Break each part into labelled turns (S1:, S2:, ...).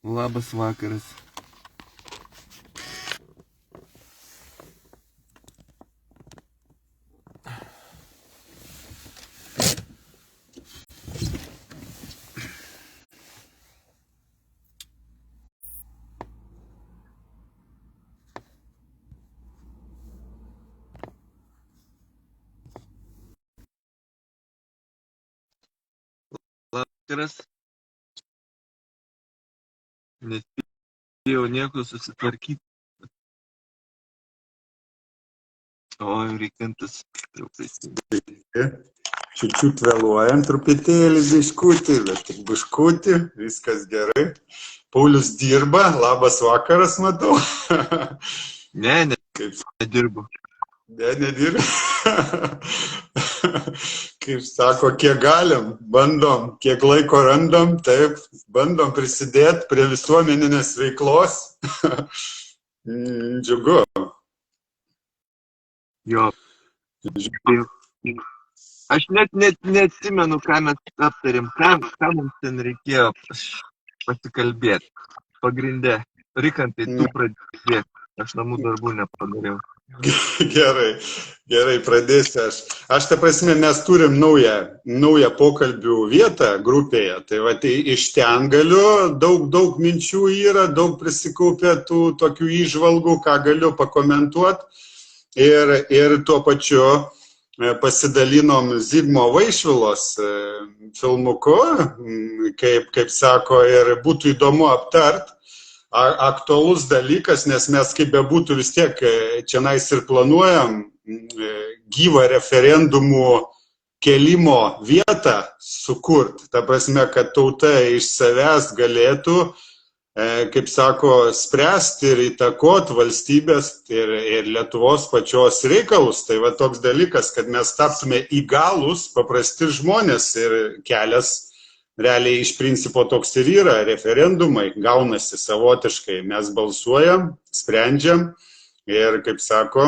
S1: Labas vakaras. Vakaras. Nespėjau nieko susitvarkyti. Oi, reikantas jau prisimti.
S2: Čiut vėluojam truputėlį biškutį, bet tik biškutį, viskas gerai. Paulius dirba, labas vakaras, matau.
S1: Ne,
S2: Kaip
S1: nedirbu.
S2: nedirba. Kaip sako, kiek galim, bandom, kiek laiko randam, taip, bandom prisidėti prie visuomeninės veiklos. Džiugu.
S1: Jo. Aš net neatsimenu, ką mes aptarėm, ką mums ten reikėjo pasikalbėti. Pagrinde, Rikantai, tu pradėk. Aš namų darbų nepadariau.
S2: Gerai, pradėsiu aš. Aš ta prasme, mes turim naują pokalbių vietą grupėje. Tai va, tai iš ten galiu, daug minčių yra, daug prisikaupė tų tokių įžvalgų, ką galiu pakomentuoti. Ir tuo pačiu pasidalinom Zigmo Vaišvilos filmuku, kaip sako, ir būtų įdomu aptart. Aktualus dalykas, nes mes kaip bebūtų vis tiek čia nais ir planuojam gyvą referendumų kelimo vietą sukurti. Ta prasme, kad tauta iš savęs galėtų, kaip sako, spręsti ir įtakoti valstybės ir Lietuvos pačios reikalus. Tai va toks dalykas, kad mes taptume įgalus, paprasti žmonės ir kelias realiai iš principo toks ir yra, referendumai gaunasi savotiškai, mes balsuojam, sprendžiam ir, kaip sako,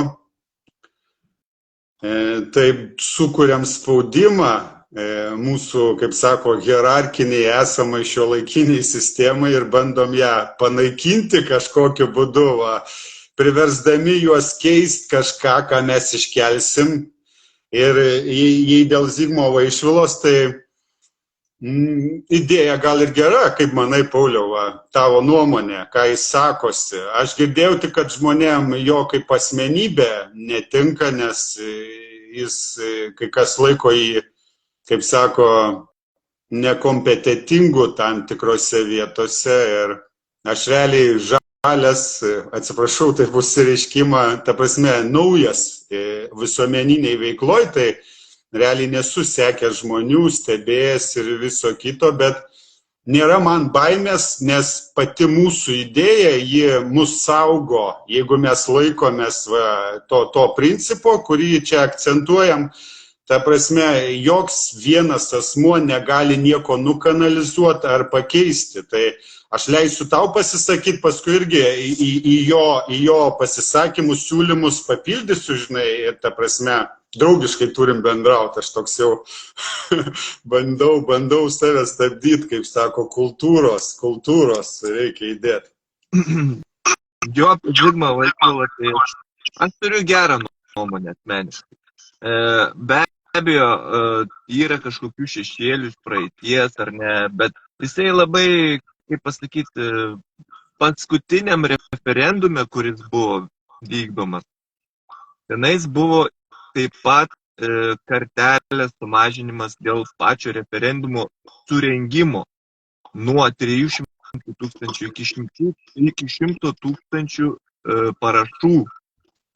S2: taip sukuriam spaudimą mūsų, kaip sako, hierarchiniai esamai šiuolaikiniai sistemai ir bandom ją panaikinti kažkokiu būdu, priversdami juos keisti kažką, ką mes iškelsim. Ir jei dėl Zigmo Vaišvilos, tai idėja gal ir gera, kaip manai, Pauliau, tavo nuomonė, ką jis sakosi. Aš girdėjau tik, kad žmonėm jo kaip asmenybė netinka, nes jis kai kas laiko jį, kaip sako, nekompetentingu tam tikrose vietose. Ir aš realiai žalias, atsiprašau, tai bus reiškimą, ta prasme, naujas visuomeniniai veikloj, tai realiai nesu sekęs žmonių, stebėjęs ir viso kito, bet nėra man baimės, nes pati mūsų idėja, ji mus saugo, jeigu mes laikomės to principo, kurį čia akcentuojam. Ta prasme, joks vienas asmuo negali nieko nukanalizuoti ar pakeisti. Tai aš leisiu tau pasisakyti, paskui irgi į jo pasisakymus, siūlymus papildysiu, žinai, ir ta prasme, draugiškai turim bendrauti. Aš toks jau bandau save stabdyti, kaip sako, kultūros reikia įdėti.
S1: Jo, Zigmo Vaišvilą, tai aš turiu gerą nuomonę asmeniškai. Be abejo, yra kažkokių šešėlių iš praeities ar ne, bet jisai labai, kaip pasakyti, paskutiniam referendume, kuris buvo vykdomas, tenais buvo taip pat kartelės sumažinimas dėl pačio referendumo surengimo nuo 300 tūkstančių iki 100 tūkstančių parašų.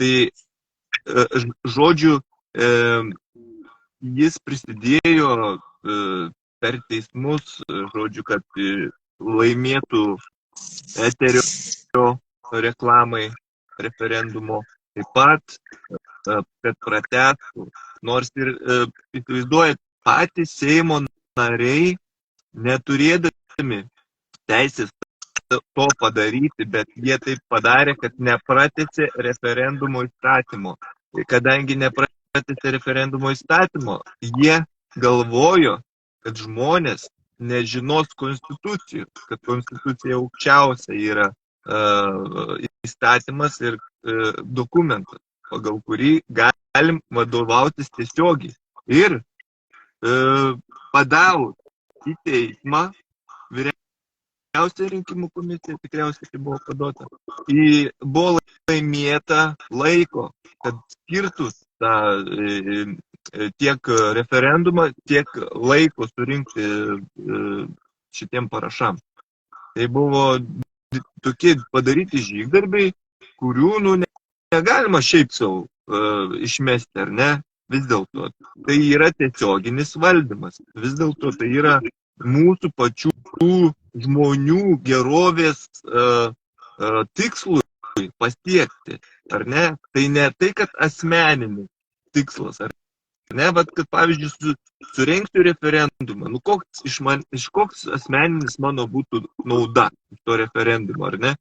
S1: Tai, žodžiu, jis prisidėjo per teismus, žodžiu, kad laimėtų eterio reklamai referendumo, taip pat, kad pratęstų, nors ir įsivaizduojat, patys Seimo nariai neturėdami teisės to padaryti, bet jie taip padarė, kad nepratęsė referendumo įstatymo. Kadangi nepratęsė referendumo įstatymo, jie galvojo, kad žmonės nežinos konstitucijos, kad konstitucija aukščiausia yra įstatymas ir dokumentas, pagal kurį galim vadovautis tiesiogiai. Ir padavus į teismą, vyriausia rinkimų komisija tikriausiai tai buvo paduota, buvo laimėta laiko, kad skirtus tiek referendumą, tiek laiko surinkti šitiem parašam. Tai buvo tokie padaryti žygdarbiai, kurių negalima šiaip savo išmesti, ar ne? Vis dėlto tai yra tiesioginis valdymas. Vis dėlto tai yra mūsų pačių žmonių gerovės tikslui pasiekti, ar ne? Tai ne tai, kad asmeninis tikslas, ar ne? Vat, kad pavyzdžiui, surengsiu referendumą. Koks asmeninis mano būtų nauda iš to referendumo, ar ne?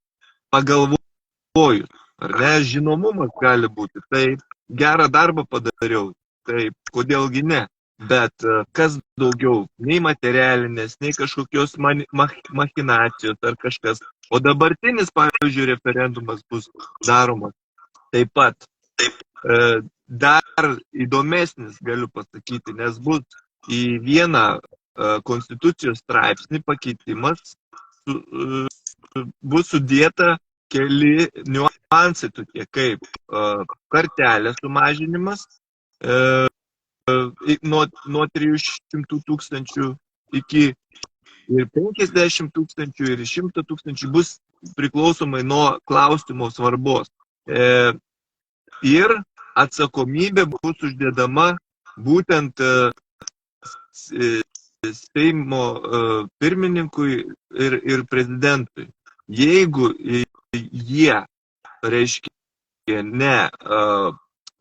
S1: Pagalvojus, ar ne? Žinomumas gali būti. Taip, gerą darbą padariau. Taip, kodėlgi ne? Bet kas daugiau, nei materialinės, nei kažkokios machinacijos ar kažkas. O dabartinis, pavyzdžiui, referendumas bus daromas taip pat. Dar įdomesnis, galiu pasakyti, nes bus į vieną konstitucijos straipsnį pakeitimas, bus sudėta keli niuansai tokie, kaip kartelės sumažinimas, nuo 300 000 iki 50 000 ir 100 000 bus priklausomai nuo klausimo svarbos. Ir atsakomybė bus uždedama būtent Seimo pirmininkui ir prezidentui. Jeigu jie, reiškia,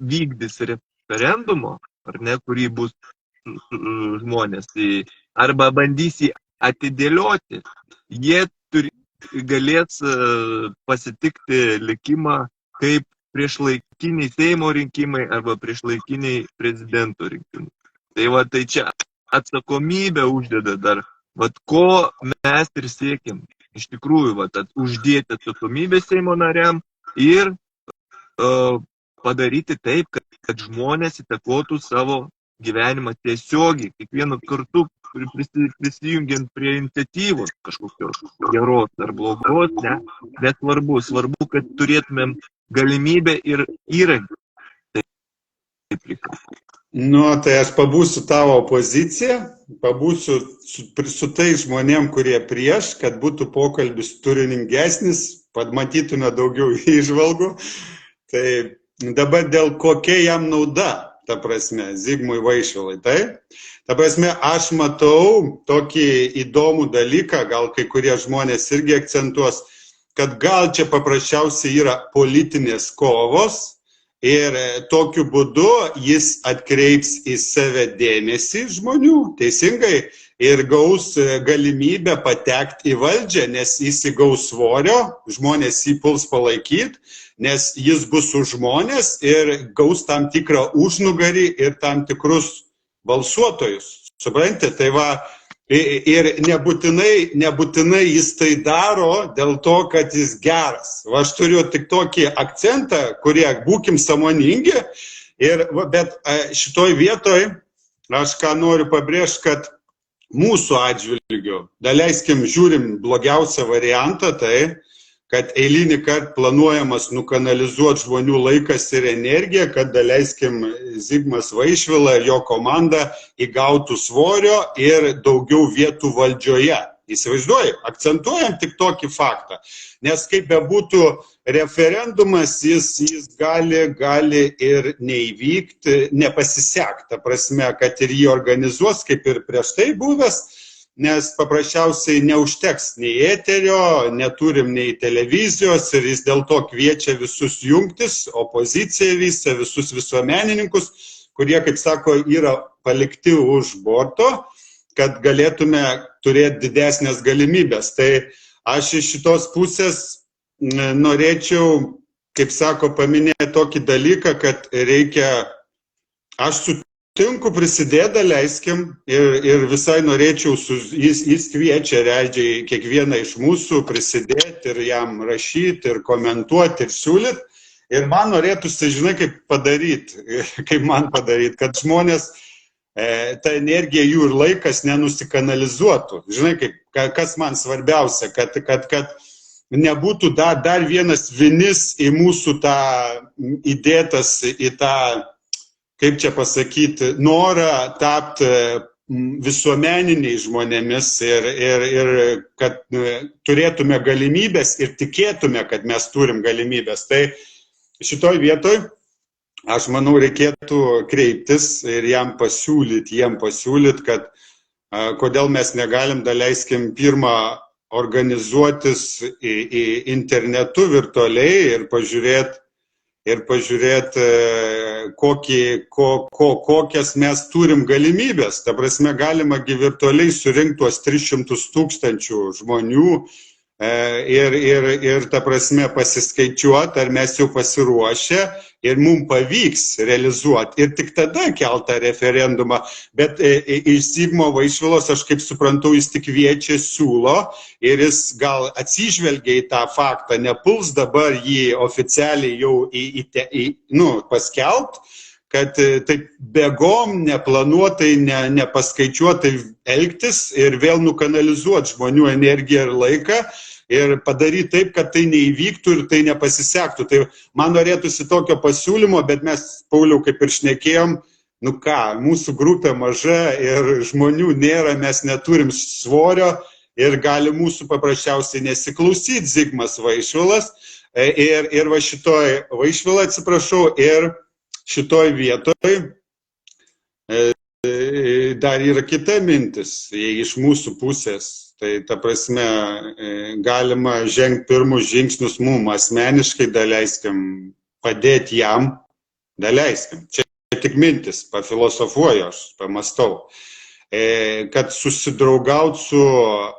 S1: vykdys referendumo, ar ne, kurį bus žmonės, arba bandys jį atidėlioti, jie galės pasitikti likimą kaip priešlaikiniai Seimo rinkimai arba priešlaikiniai prezidento rinkimai. Tai čia atsakomybę uždeda dar, ko mes ir siekim. Iš tikrųjų, uždėti atsakomybę Seimo nariam ir padaryti taip, kad žmonės įtakotų savo gyvenimą tiesiogiai, kiekvienu kartu prisijungiant prie iniciatyvos kažkokios geros ar blogos, nesvarbu. Svarbu, kad turėtumėm galimybę ir įrankį.
S2: Tai aš pabūsiu tavo poziciją, pabūsiu su tais žmonėm, kurie prieš, kad būtų pokalbis turiningesnis, matytume daugiau įžvalgų. Tai dabar dėl kokia jam nauda, ta prasme, Zigmui Vaišvilai, tai? Ta prasme, aš matau tokį įdomų dalyką, gal kai kurie žmonės irgi akcentuos, kad gal čia paprasčiausiai yra politinės kovos ir tokiu būdu jis atkreips į save dėmesį žmonių, teisingai, ir gaus galimybę patekti į valdžią, nes jis įgaus svorio, žmonės jį puls palaikyti, nes jis bus už žmonės ir gaus tam tikrą užnugarį ir tam tikrus balsuotojus. Suprantate, tai va, ir nebūtinai jis tai daro dėl to, kad jis geras. Va, aš turiu tik tokį akcentą, kurie būkim sąmoningi, bet šitoj vietoj aš ką noriu pabrėžti, kad mūsų atžvilgiu, daleiskim, žiūrim blogiausią variantą, tai kad eilinį kartą planuojamas nukanalizuoti žmonių laikas ir energiją, kad daleiskim Zigmas Vaišvila ir jo komanda įgautų svorio ir daugiau vietų valdžioje. Įsivaizduoju, akcentuojam tik tokį faktą. Nes kaip bebūtų referendumas, jis gali ir neįvykti, nepasisekti. Ta prasme, kad ir jį organizuos, kaip ir prieš tai buvęs, nes paprasčiausiai neužteks nei eterio, neturim nei televizijos ir jis dėl to kviečia visus jungtis, opoziciją visą, visus visuomenininkus, kurie, kaip sako, yra palikti už borto, kad galėtume turėti didesnės galimybės. Tai aš iš šitos pusės norėčiau, kaip sako, paminėti tokį dalyką, kad reikia, aš sutinku prisidėti, leiskim ir visai norėčiau, jis kviečia Redžiai kiekvieną iš mūsų prisidėti ir jam rašyti, ir komentuoti, ir siūlyti. Ir man norėtųsi, žinai, kaip man padaryti, kad žmonės ta energija jų ir laikas nenusikanalizuotų. Žinai, kas man svarbiausia, kad nebūtų dar vienas vinis į mūsų tą įdėtas į tą, kaip čia pasakyti, norą tapti visuomeniniai žmonėmis ir kad turėtume galimybės ir tikėtume, kad mes turim galimybės. Tai šitoj vietoj, aš manau, reikėtų kreiptis ir jiem pasiūlyti, kad kodėl mes negalim, daleiskim, pirmą organizuotis į internetu virtualiai ir pažiūrėti, kokias mes turim galimybės. Ta prasme, galima virtualiai surinkti tuos 300 000 žmonių ir ta prasme pasiskaičiuoti, ar mes jau pasiruošę ir mums pavyks realizuoti. Ir tik tada keltą referendumą. Bet iš Zigmo Vaišvilos, aš kaip suprantu, jis tik kviečia, siūlo ir jis gal atsižvelgia į tą faktą, nepuls dabar jį oficialiai jau paskelbt, kad taip bėgom, neplanuotai, nepaskaičiuotai elgtis ir vėl nukanalizuoti žmonių energiją ir laiką ir padaryti taip, kad tai neįvyktų ir tai nepasisektų. Tai man norėtųsi tokio pasiūlymo, bet mes, Pauliau, kaip ir šnekėjom, mūsų grupė maža ir žmonių nėra, mes neturim svorio ir gali mūsų paprasčiausiai nesiklausyti Zigmas Vaišvilas. Ir va šitoj Vaišvilą, atsiprašau, ir šitoj vietoj dar yra kita mintis, iš mūsų pusės. Tai ta prasme, galima žengti pirmus žingsnius mums asmeniškai, daleiskim, padėti jam, daleiskim. Čia tik mintis, pafilosofuoju aš, pamastau. Kad susidraugaut su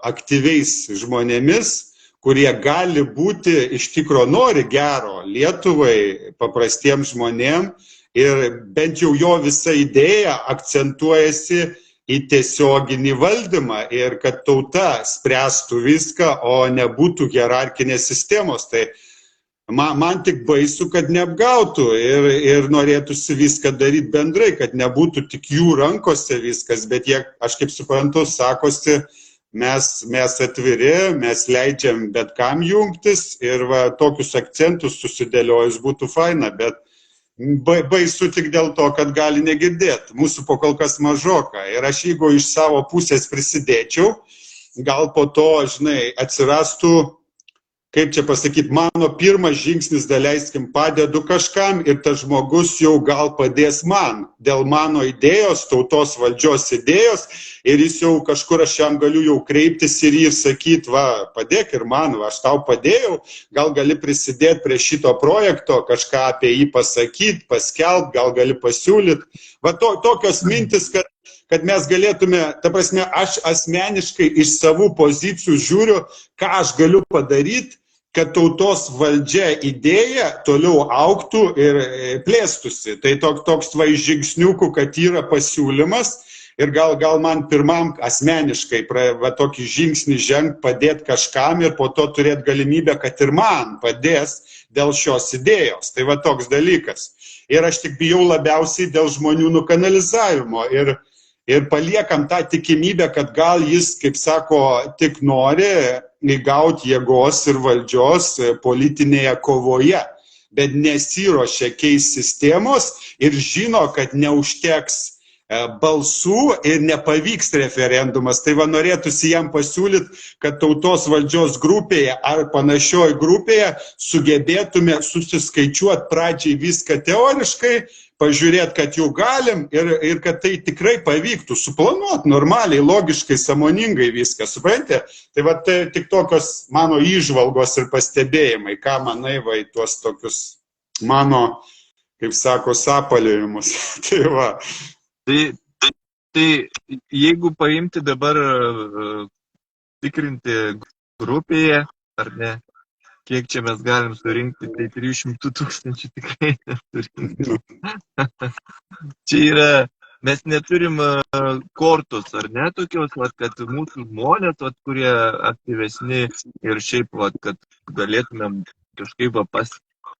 S2: aktyviais žmonėmis, kurie gali būti, iš tikro nori gero Lietuvai, paprastiems žmonėm, ir bent jau jo visa idėja akcentuojasi į tiesioginį valdymą ir kad tauta spręstų viską, o nebūtų hierarkinės sistemos. Tai man tik baisu, kad neapgautų ir norėtųsi viską daryti bendrai, kad nebūtų tik jų rankose viskas, bet jie, aš kaip suprantu, sakosi, mes atviri, mes leidžiam bet kam jungtis ir va, tokius akcentus susidėliojus būtų faina, bet baisu tik dėl to, kad gali negirdėti. Mūsų po kol kas mažoka. Ir aš jeigu iš savo pusės prisidėčiau, gal po to, žinai, atsirastų, kaip čia pasakyti, mano pirmas žingsnis, daleiskim, padedu kažkam ir tas žmogus jau gal padės man dėl mano idėjos, tautos valdžios idėjos ir jis jau kažkur aš jam galiu jau kreiptis ir jį sakyti, va, padėk ir man, va, aš tau padėjau, gal gali prisidėti prie šito projekto, kažką apie jį pasakyti, paskelbti, gal gali pasiūlyti. Va, tokios mintis, kad mes galėtume, ta prasme, aš asmeniškai iš savų pozicijų žiūriu, ką aš galiu padaryti, kad tautos valdžia idėja toliau augtų ir plėstųsi. Tai toks va iš žingsniukų, kad yra pasiūlymas ir gal man pirmam asmeniškai va tokį žingsnį žengt, padėti kažkam ir po to turėti galimybę, kad ir man padės dėl šios idėjos. Tai va toks dalykas. Ir aš tik bijau labiausiai dėl žmonių nukanalizavimo ir paliekam tą tikimybę, kad gal jis, kaip sako, tik nori įgauti jėgos ir valdžios politinėje kovoje, bet nesiruošia keisti sistemos ir žino, kad neužteks balsų ir nepavyks referendumas. Tai va norėtųsi jam pasiūlyti, kad tautos valdžios grupėje ar panašioj grupėje sugebėtume susiskaičiuoti pradžiai viską teoriškai, pažiūrėti, kad jau galim ir kad tai tikrai pavyktų suplanuoti normaliai, logiškai, sąmoningai viską, suprantate? Tai va tik tokios mano įžvalgos ir pastebėjimai, ką manai va į tuos tokius mano, kaip sako, sapaliojimus. Tai va.
S1: Tai jeigu paimti dabar tikrinti grupėje, ar ne, kiek čia mes galim surinkti, tai 300 000 tikrai nesurinkti. Čia yra mes neturim kortos, ar ne, tokios, vat, kad mūsų žmonės, vat, kurie aktyvesni ir šiaip, vat, kad galėtumėm kažkaip pas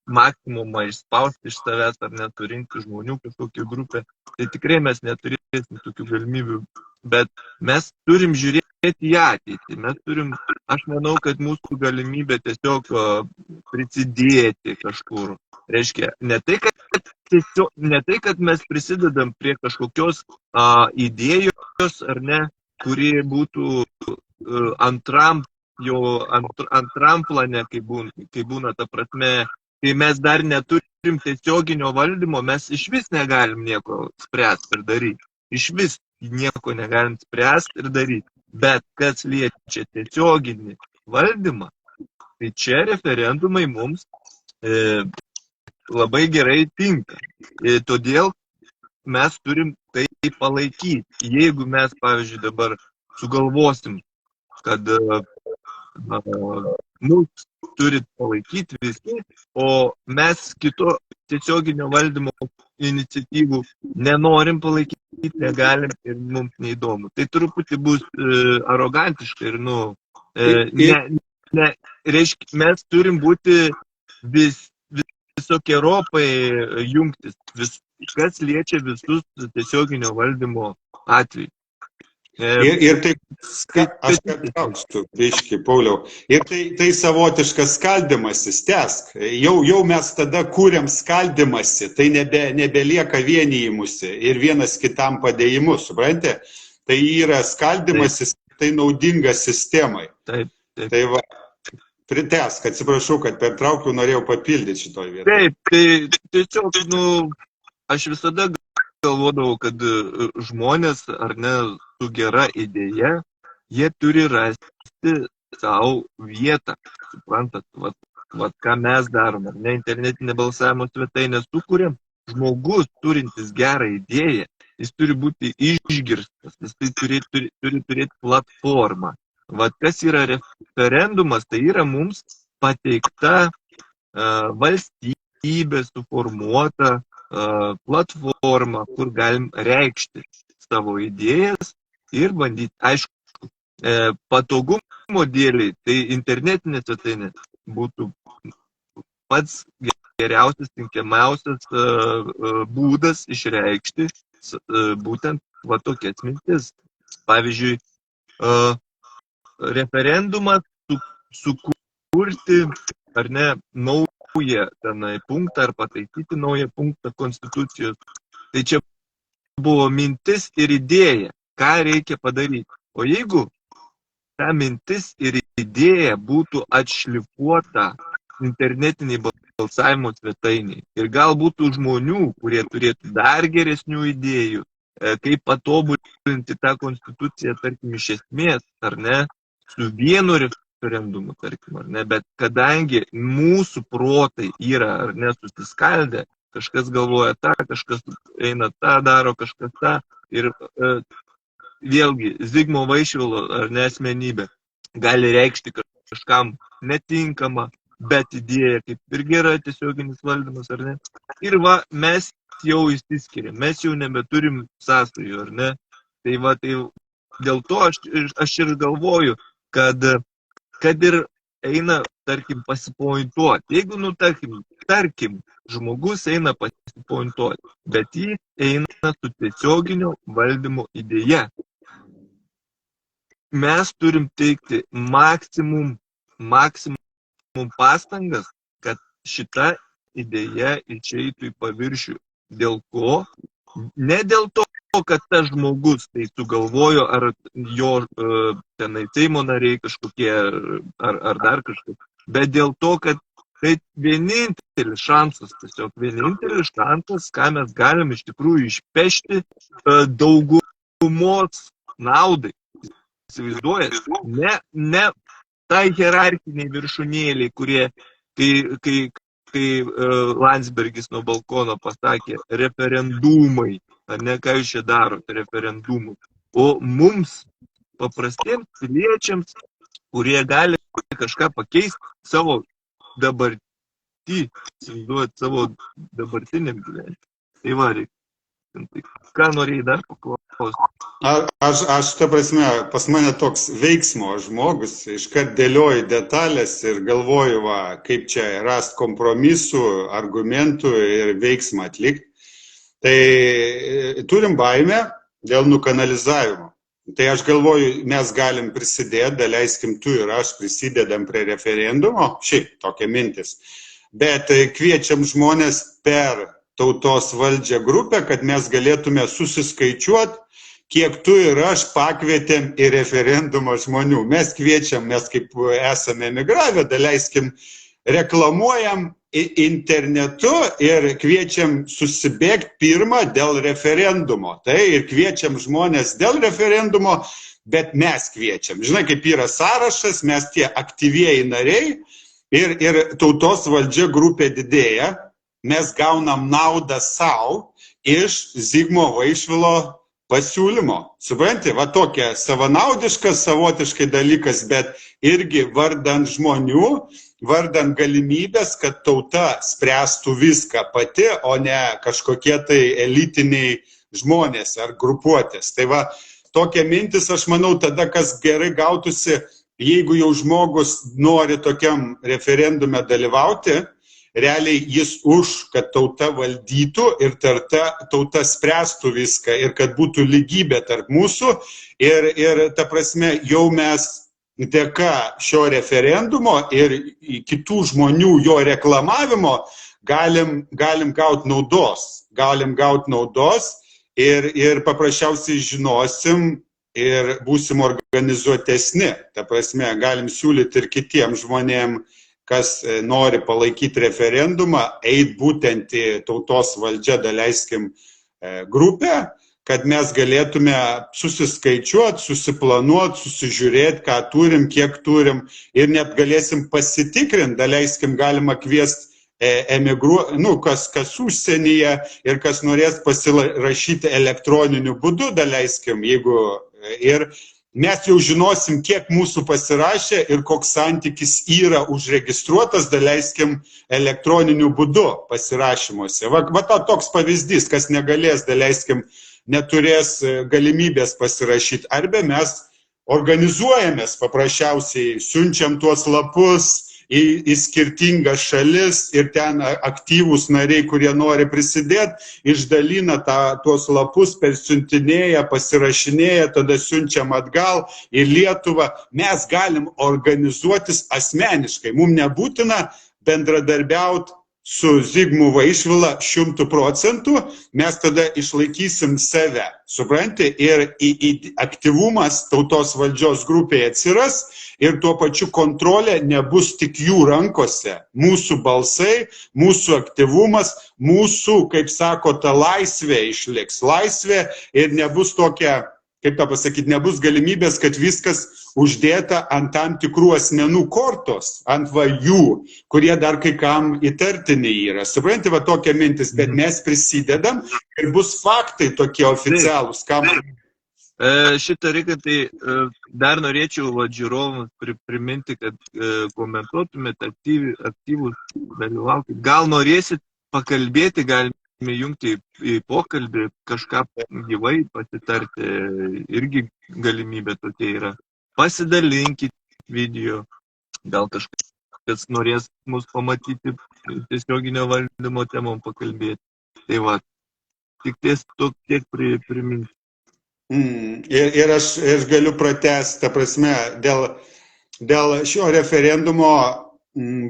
S1: maksimumą išspausti iš savęs, ar net surinkti žmonių kažkokią grupę, tai tikrai mes neturėsim tokių galimybių, bet mes turim žiūrėti į ateitį, mes turim, aš manau, kad mūsų galimybė tiesiog prisidėti kažkur, reiškia, ne tai, kad mes prisidedam prie kažkokios idėjos, ar ne, kuri būtų antram plane, kai būna ta prasme, kai mes dar neturim tiesioginio valdymo, mes iš vis negalim nieko spręsti ir daryti. Iš vis nieko negalim spręsti ir daryti. Bet kas liečia tiesioginį valdymą, tai čia referendumai mums labai gerai tinka. Todėl mes turim tai palaikyti. Jeigu mes, pavyzdžiui, dabar sugalvosim, kad mus turit palaikyti visi, o mes kito tiesioginio valdymo iniciatyvų nenorim palaikyti, negalim ir mums neįdomu. Tai truputį bus arogantiška ir, reiškia, mes turim būti visokiojopai jungtis, kas liečia visus tiesioginio valdymo atvejus.
S2: Ir tai, aš atsiprašau, reiškia, Pauliau, ir tai savotiškas skaldymasis, tęsk. Jau mes tada kūrėm skaldymasi, tai nebelieka vienijimusi ir vienas kitam padėjimu, suprantate? Tai yra skaldymasis, tai naudinga sistemai.
S1: Taip.
S2: Tai va, pritęsk, atsiprašau, kad pertraukiau, norėjau papildyti šitoj vietoj.
S1: Taip, tai tiesiog, aš visada galvodavau, kad žmonės, ar ne, su gera idėja, jie turi rasti savo vietą. Suprantat, vat ką mes darom, ar ne, internetinė balsavimo svetainė sukūrėm, žmogus turintis gerą idėją, jis turi būti išgirstas, jis turi turėti platformą. Vat kas yra referendumas, tai yra mums pateikta valstybė suformuota platformą, kur galim reikšti savo idėjas ir bandyti. Aišku, patogumo dėliai, tai internetinė svetainė būtų pats geriausias, tinkiamiausias būdas išreikšti būtent va tokias mintis. Pavyzdžiui, referendumas sukurti, ar ne, naują punktą ar pataisyti naują punktą konstitucijos. Tai čia buvo mintis ir idėja, ką reikia padaryti. O jeigu ta mintis ir idėja būtų atšlifuota internetiniai balsavimo svetainiai ir gal būtų žmonių, kurie turėtų dar geresnių idėjų, kaip patobulinti tą konstituciją, tarkim, iš esmės, ar ne, su vienu referendumu, tarkim, ar ne, bet kadangi mūsų protai yra, ar ne, susiskaldę, kažkas galvoja tą, kažkas eina tą, daro kažkas tą, ir vėlgi Zigmo Vaišvilo, ar ne, asmenybė gali reikšti kažkam netinkamą, bet idėja kaip ir gera tiesioginis valdymas, ar ne, ir va, mes jau išsiskiriam, mes jau nebeturim sąsajų, ar ne, tai va, tai dėl to aš ir galvoju, kad ir eina, tarkim, pasipointuoti. Jeigu, tarkim, žmogus eina pasipointuoti, bet jis eina su tiesioginio valdymo idėja. Mes turim teikti maksimum pastangas, kad šita idėja išeitų į paviršių. Dėl ko? Ne dėl to, kad tas žmogus tai sugalvojo, ar jo tenai Seimo nariai kažkokie, ar dar kažkokie, bet dėl to, kad tai vienintelis šansas, ką mes galim iš tikrųjų išpešti daugumos naudai. Įsivaizduojat? Ne tai hierarchiniai viršūnėliai, kurie, kai Landsbergis nuo balkono pasakė referendumai, ar ne, ką jūs čia darote, referendumų, o mums, paprastiems piliečiams, kurie gali kažką pakeisti savo dabartiniam gyvenimui. Tai va, Tai ką norėjai dar paklausti?
S2: Aš ta prasme, pas mane toks veiksmo žmogus, iškart dėlioju detalės ir galvoju, va, kaip čia rast kompromisų, argumentų ir veiksmą atlikti. Tai turim baimę dėl nukanalizavimo. Tai aš galvoju, mes galim prisidėti, daleiskim tu ir aš prisidedam prie referendumo, šiaip tokia mintis. Bet kviečiam žmonės per tautos valdžią grupę, kad mes galėtume susiskaičiuoti, kiek tu ir aš pakvietėm į referendumą žmonių. Mes kviečiam, mes kaip esame emigravę, daleiskim, reklamuojam internetu ir kviečiam susibėgti pirmą dėl referendumo. Tai ir kviečiam žmonės dėl referendumo, bet mes kviečiam. Žinai, kaip yra sąrašas, mes tie aktyvieji nariai ir tautos valdžia grupė didėja, mes gaunam naudą savo iš Zigmo Vaišvilo pasiūlymo. Supranti, va tokia savanaudiškas, savotiškai dalykas, bet irgi vardant žmonių, vardant galimybės, kad tauta spręstų viską pati, o ne kažkokie tai elitiniai žmonės ar grupuotės. Tai va, tokia mintis, aš manau, tada, kas gerai gautųsi, jeigu jau žmogus nori tokiam referendume dalyvauti, realiai jis už, kad tauta valdytų ir tauta spręstų viską ir kad būtų lygybė tarp mūsų ir ta prasme, jau mes dėka šio referendumo ir kitų žmonių jo reklamavimo galim gauti naudos ir paprasčiausiai žinosim ir būsim organizuotesni. Ta prasme, galim siūlyti ir kitiems žmonėms, kas nori palaikyti referendumą, eit būtent į tautos valdžią, daleiskim, grupę, kad mes galėtume susiskaičiuoti, susiplanuoti, susižiūrėti, ką turim, kiek turim ir net galėsim pasitikrinti, daleiskim, galima kviesti kas užsienyje ir kas norės pasirašyti elektroniniu būdu, daleiskim, ir mes jau žinosim, kiek mūsų pasirašė ir koks santykis yra užregistruotas, daleiskim, elektroniniu būdu pasirašymuose. Va toks pavyzdys, kas negalės, daleiskim, neturės galimybės pasirašyti. Arba mes organizuojamės, paprasčiausiai siunčiam tuos lapus į skirtingas šalis ir ten aktyvūs nariai, kurie nori prisidėti, išdalina tuos lapus, persiuntinėja, pasirašinėja, tada siunčiam atgal į Lietuvą. Mes galim organizuotis asmeniškai. Mums nebūtina bendradarbiauti su Zigmu Vaišvila 100%, mes tada išlaikysim save, supranti, ir aktyvumas tautos valdžios grupėje atsiras ir tuo pačiu kontrolė nebus tik jų rankose. Mūsų balsai, mūsų aktyvumas, mūsų, kaip sako, ta laisvė išliks. Laisvė ir nebus tokia, kaip tą pasakyti, nebus galimybės, kad viskas uždėta ant tam tikrų asmenų kortos, ant jų, kurie dar kai kam įtartini yra. Supranti, va tokia mintis, bet mes prisidedam ir bus faktai tokie oficialūs.
S1: Šitą reikia, tai dar norėčiau žiūrovams priminti, kad komentuotumėte aktyvus dalyvauti. Gal norėsit pakalbėti, galime jungti į pokalbį, kažką gyvai pasitarti, irgi galimybė tokia yra. Pasidalinkit video, gal kažkas norės mus pamatyti tiesioginio valdymo temom pakalbėti. Tai va, tik tiek priminti.
S2: Ir aš galiu pratęsti, ta prasme, dėl šio referendumo,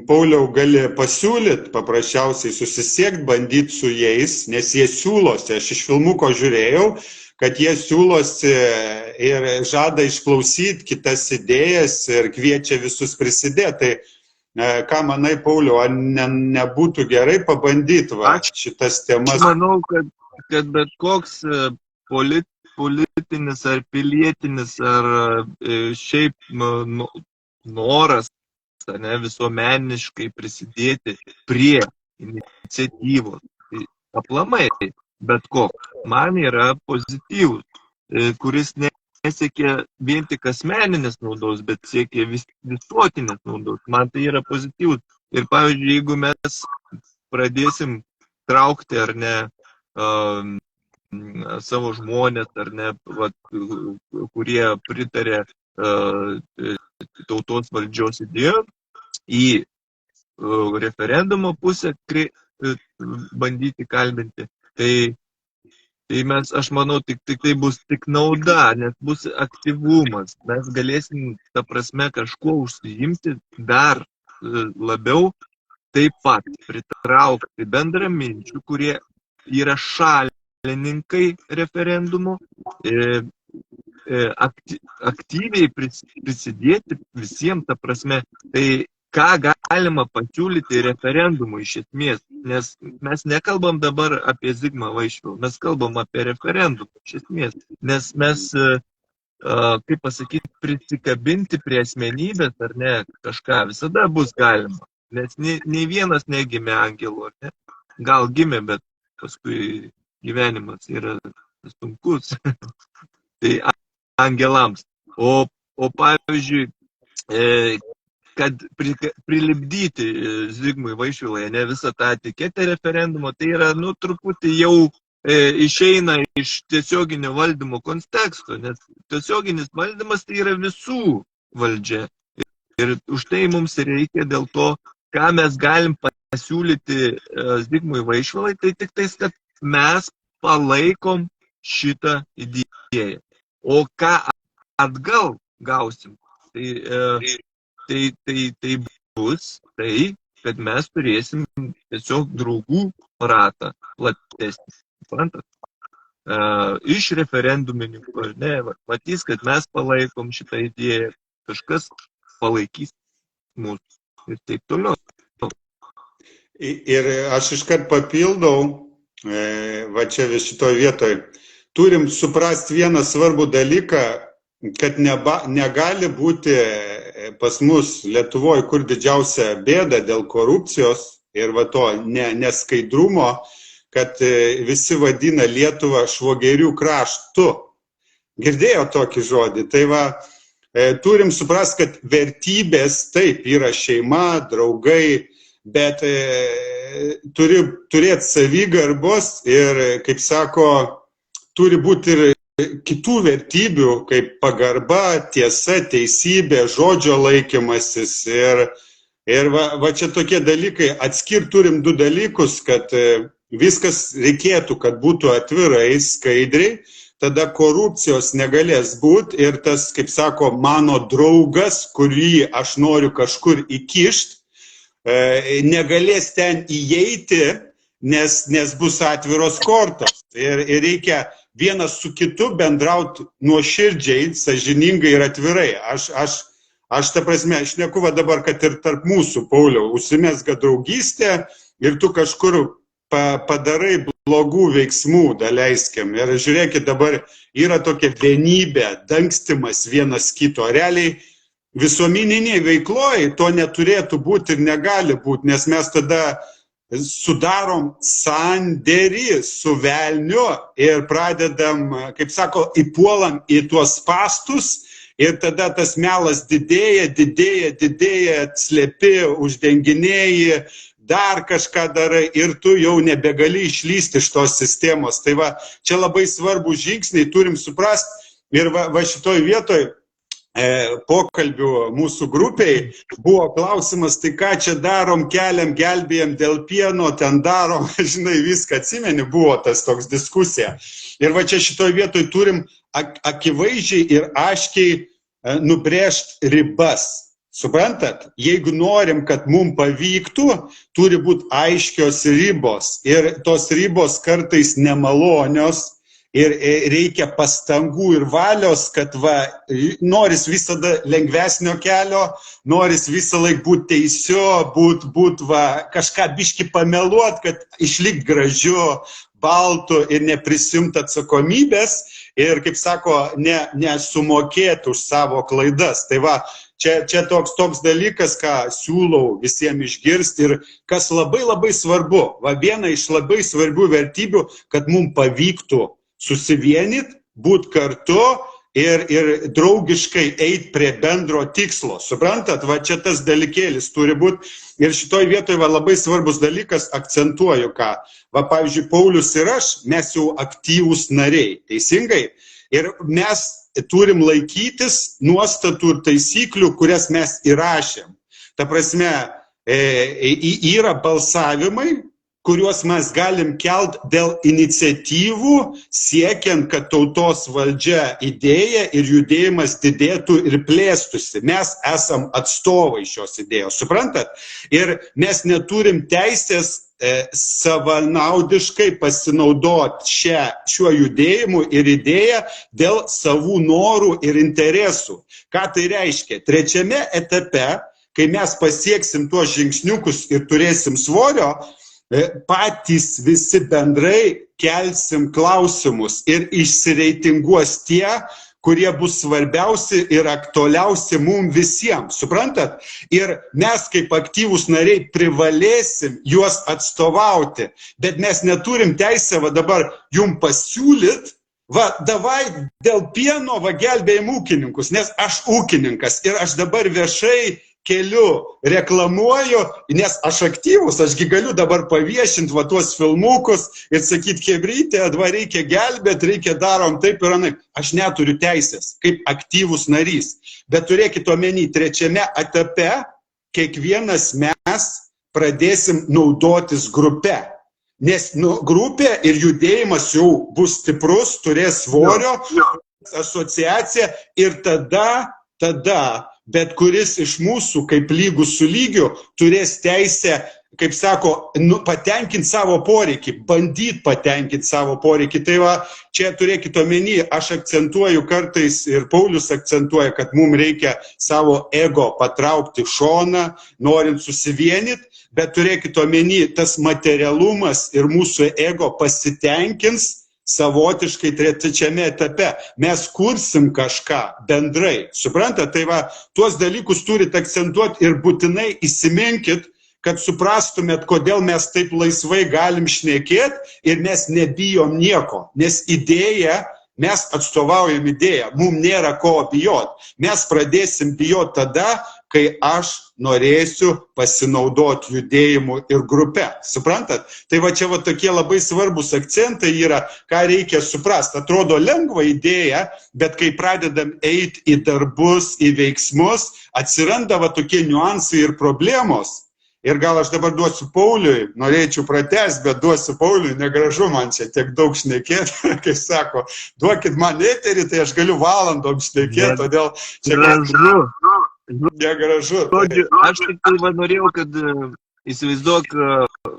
S2: Pauliau, gali pasiūlyti, paprasčiausiai susisiekti, bandyti su jais, nes jie siūlosi, aš iš filmuko žiūrėjau, kad jie siūlosi ir žada išklausyti kitas idėjas ir kviečia visus prisidėti. Tai ką manai, Pauliau, ar nebūtų gerai pabandyti šitas temas?
S1: Aš manau, kad bet koks politinis ar pilietinis ar šiaip noras visuomeniškai prisidėti prie iniciatyvos. Tai aplamai, bet koks, man yra pozityvus, kuris nesiekia vien tik asmeninės naudos, bet siekia visuotinės naudos. Man tai yra pozityvus. Ir pavyzdžiui, jeigu mes pradėsim traukti ar ne savo žmonės, ar ne, vat, kurie pritarė tautos valdžios idėjom į referendumo pusę bandyti kalbinti. Tai aš manau, tik tai bus tik nauda, nes bus aktyvumas. Mes galėsim, ta prasme, kažkuo užsiimti dar labiau, taip pat pritraukti bendraminčių, kurie yra šalininkai referendumo, aktyviai prisidėti visiems, ta prasme, tai ką galima pasiūlyti referendumu iš esmės, nes mes nekalbam dabar apie Zigmą Vaišvilą, mes kalbam apie referendumą iš esmės, nes mes, kaip pasakyti, prisikabinti prie asmenybės ar ne, kažką visada bus galima, nes nei vienas negimė angelo, ne? Gal gimė, bet paskui gyvenimas yra sunkus, tai angelams, o pavyzdžiui, kad prilipdyti Zigmui Vaišvilai, ne visą tą etiketę referendumo, tai yra, truputį jau išeina iš tiesioginio valdymo konteksto, nes tiesioginis valdymas tai yra visų valdžia. Ir už tai mums reikia dėl to, ką mes galim pasiūlyti Zigmui Vaišvilai, tai tik tais, kad mes palaikom šitą idėją. O ką atgal gausim, tai bus tai, kad mes turėsim tiesiog draugų ratą platesnį, suprantat? Iš referendumininkų, ne, matys, kad mes palaikom šitą idėją, kažkas palaikys mūsų ir taip toliau.
S2: Ir aš iškart papildau, va čia šitoj vietoj, turim suprasti vieną svarbų dalyką, kad negali būti pas mus Lietuvoje, kur didžiausia bėda dėl korupcijos ir va to neskaidrumo, kad visi vadina Lietuvą švogerių kraštu. Girdėjo tokį žodį. Tai va, turim suprasti, kad vertybės taip yra šeima, draugai, bet turi turėti savigarbos ir, kaip sako, turi būti ir kitų vertybių, kaip pagarba, tiesa, teisybė, žodžio laikymasis. Ir va čia tokie dalykai, atskirti turim du dalykus, kad viskas reikėtų, kad būtų atvirai, skaidriai, tada korupcijos negalės būti ir tas, kaip sako, mano draugas, kurį aš noriu kažkur įkišti, negalės ten įeiti, nes bus atviros kortos. Ir reikia vienas su kitu bendrauti nuoširdžiai, sąžiningai ir atvirai. Aš ta prasme, aš šneku dabar, kad ir tarp mūsų, Pauliau, užsimezga draugystė ir tu kažkur padarai blogų veiksmų, daleiskim. Ir žiūrėkit, dabar yra tokia vienybė, dangstimas vienas kito. Realiai visuomeniniai veikloj to neturėtų būti ir negali būti, nes mes tada sudarom sandėrį su velniu ir pradedam, kaip sako, įpuolam į tuos spastus ir tada tas melas didėja, slepi, uždenginėji, dar kažką darai ir tu jau nebegali išlysti iš tos sistemos. Tai va, čia labai svarbų žingsniai turim suprasti ir va šitoj vietoj pokalbių mūsų grupiai buvo klausimas, tai ką čia darom, keliam, gelbėjam dėl pieno, ten darom, žinai, viską atsimeni, buvo tas toks diskusija. Ir va čia šitoj vietoj turim akivaizdžiai ir aiškiai nubrėžti ribas. Suprantat, jeigu norim, kad mums pavyktų, turi būti aiškios ribos ir tos ribos kartais nemalonios ir reikia pastangų ir valios, kad noris visada lengvesnio kelio, noris visą laiką būti teisiu, kažką biški pameluot, kad išlikt gražiu, baltu ir neprisimti atsakomybės ir, kaip sako, nesumokėti už savo klaidas. Tai va, čia toks dalykas, ką siūlau visiems išgirsti ir kas labai labai svarbu, viena iš labai svarbių vertybių, kad mums pavyktų susivienyti, būti kartu ir draugiškai eiti prie bendro tikslo. Suprantat, va čia tas dalykėlis turi būti. Ir šitoj vietoj va, labai svarbus dalykas, akcentuoju ką. Va, pavyzdžiui, Paulius ir aš, mes jau aktyvūs nariai, teisingai? Ir mes turim laikytis nuostatų ir taisyklių, kurias mes įrašėm. Ta prasme, yra balsavimai, kuriuos mes galim kelt dėl iniciatyvų, siekiant, kad tautos valdžia idėja ir judėjimas didėtų ir plėstųsi. Mes esam atstovai šios idėjos, suprantat? Ir mes neturim teisės savanaudiškai pasinaudoti šiuo judėjimu ir idėja dėl savų norų ir interesų. Ką tai reiškia? Trečiame etape, kai mes pasieksim tuos žingsniukus ir turėsim svorio, patys visi bendrai kelsim klausimus ir išsireitinguos tie, kurie bus svarbiausi ir aktualiausi mums visiems. Suprantat? Ir mes kaip aktyvūs nariai privalėsim juos atstovauti, bet mes neturim teisę va dabar jum pasiūlyt, va davai dėl pieno va gelbėjim ūkininkus, nes aš ūkininkas ir aš dabar viešai keliu, reklamuoju, nes aš aktyvus, ašgi galiu dabar paviešinti va tuos filmukus ir sakyti, chebrytė, va reikia gelbėti, reikia darom taip ir anaip. Aš neturiu teisės, kaip aktyvus narys. Bet turėkit omeny, trečiame etape kiekvienas mes pradėsim naudotis grupe. Nes grupė ir judėjimas jau bus stiprus, turės svorio, asociacija ir tada bet kuris iš mūsų, kaip lygus su lygiu, turės teisę, kaip sako, patenkinti savo poreikį, bandyti patenkinti savo poreikį. Tai va, čia turėkit omeny, aš akcentuoju kartais ir Paulius akcentuoja, kad mums reikia savo ego patraukti šoną, norint susivienyti, bet turėkit omeny, tas materialumas ir mūsų ego pasitenkins savotiškai trečiame etape. Mes kursim kažką bendrai. Suprantat? Tai va, tuos dalykus turit akcentuoti ir būtinai įsiminkit, kad suprastumėt, kodėl mes taip laisvai galim šnekėti ir mes nebijom nieko. Nes idėja, mes atstovaujam idėją, mums nėra ko bijoti. Mes pradėsim bijoti tada, kai aš norėsiu pasinaudoti judėjimu ir grupe. Suprantat? Tai va čia va tokie labai svarbus akcentai yra, ką reikia suprasti. Atrodo lengva idėja, bet kai pradedam eiti į darbus, į veiksmus, atsiranda va tokie niuansai ir problemos. Ir gal aš dabar duosiu Pauliui, norėčiau pratęsti, bet duosiu Pauliui, negražu man čia tiek daug šnekėti, kai sako, duokit man eterį, tai aš galiu valandom šnekėti, todėl čia
S1: Gražu.
S2: Negražu.
S1: Aš tik tai va norėjau, kad įsivaizduok,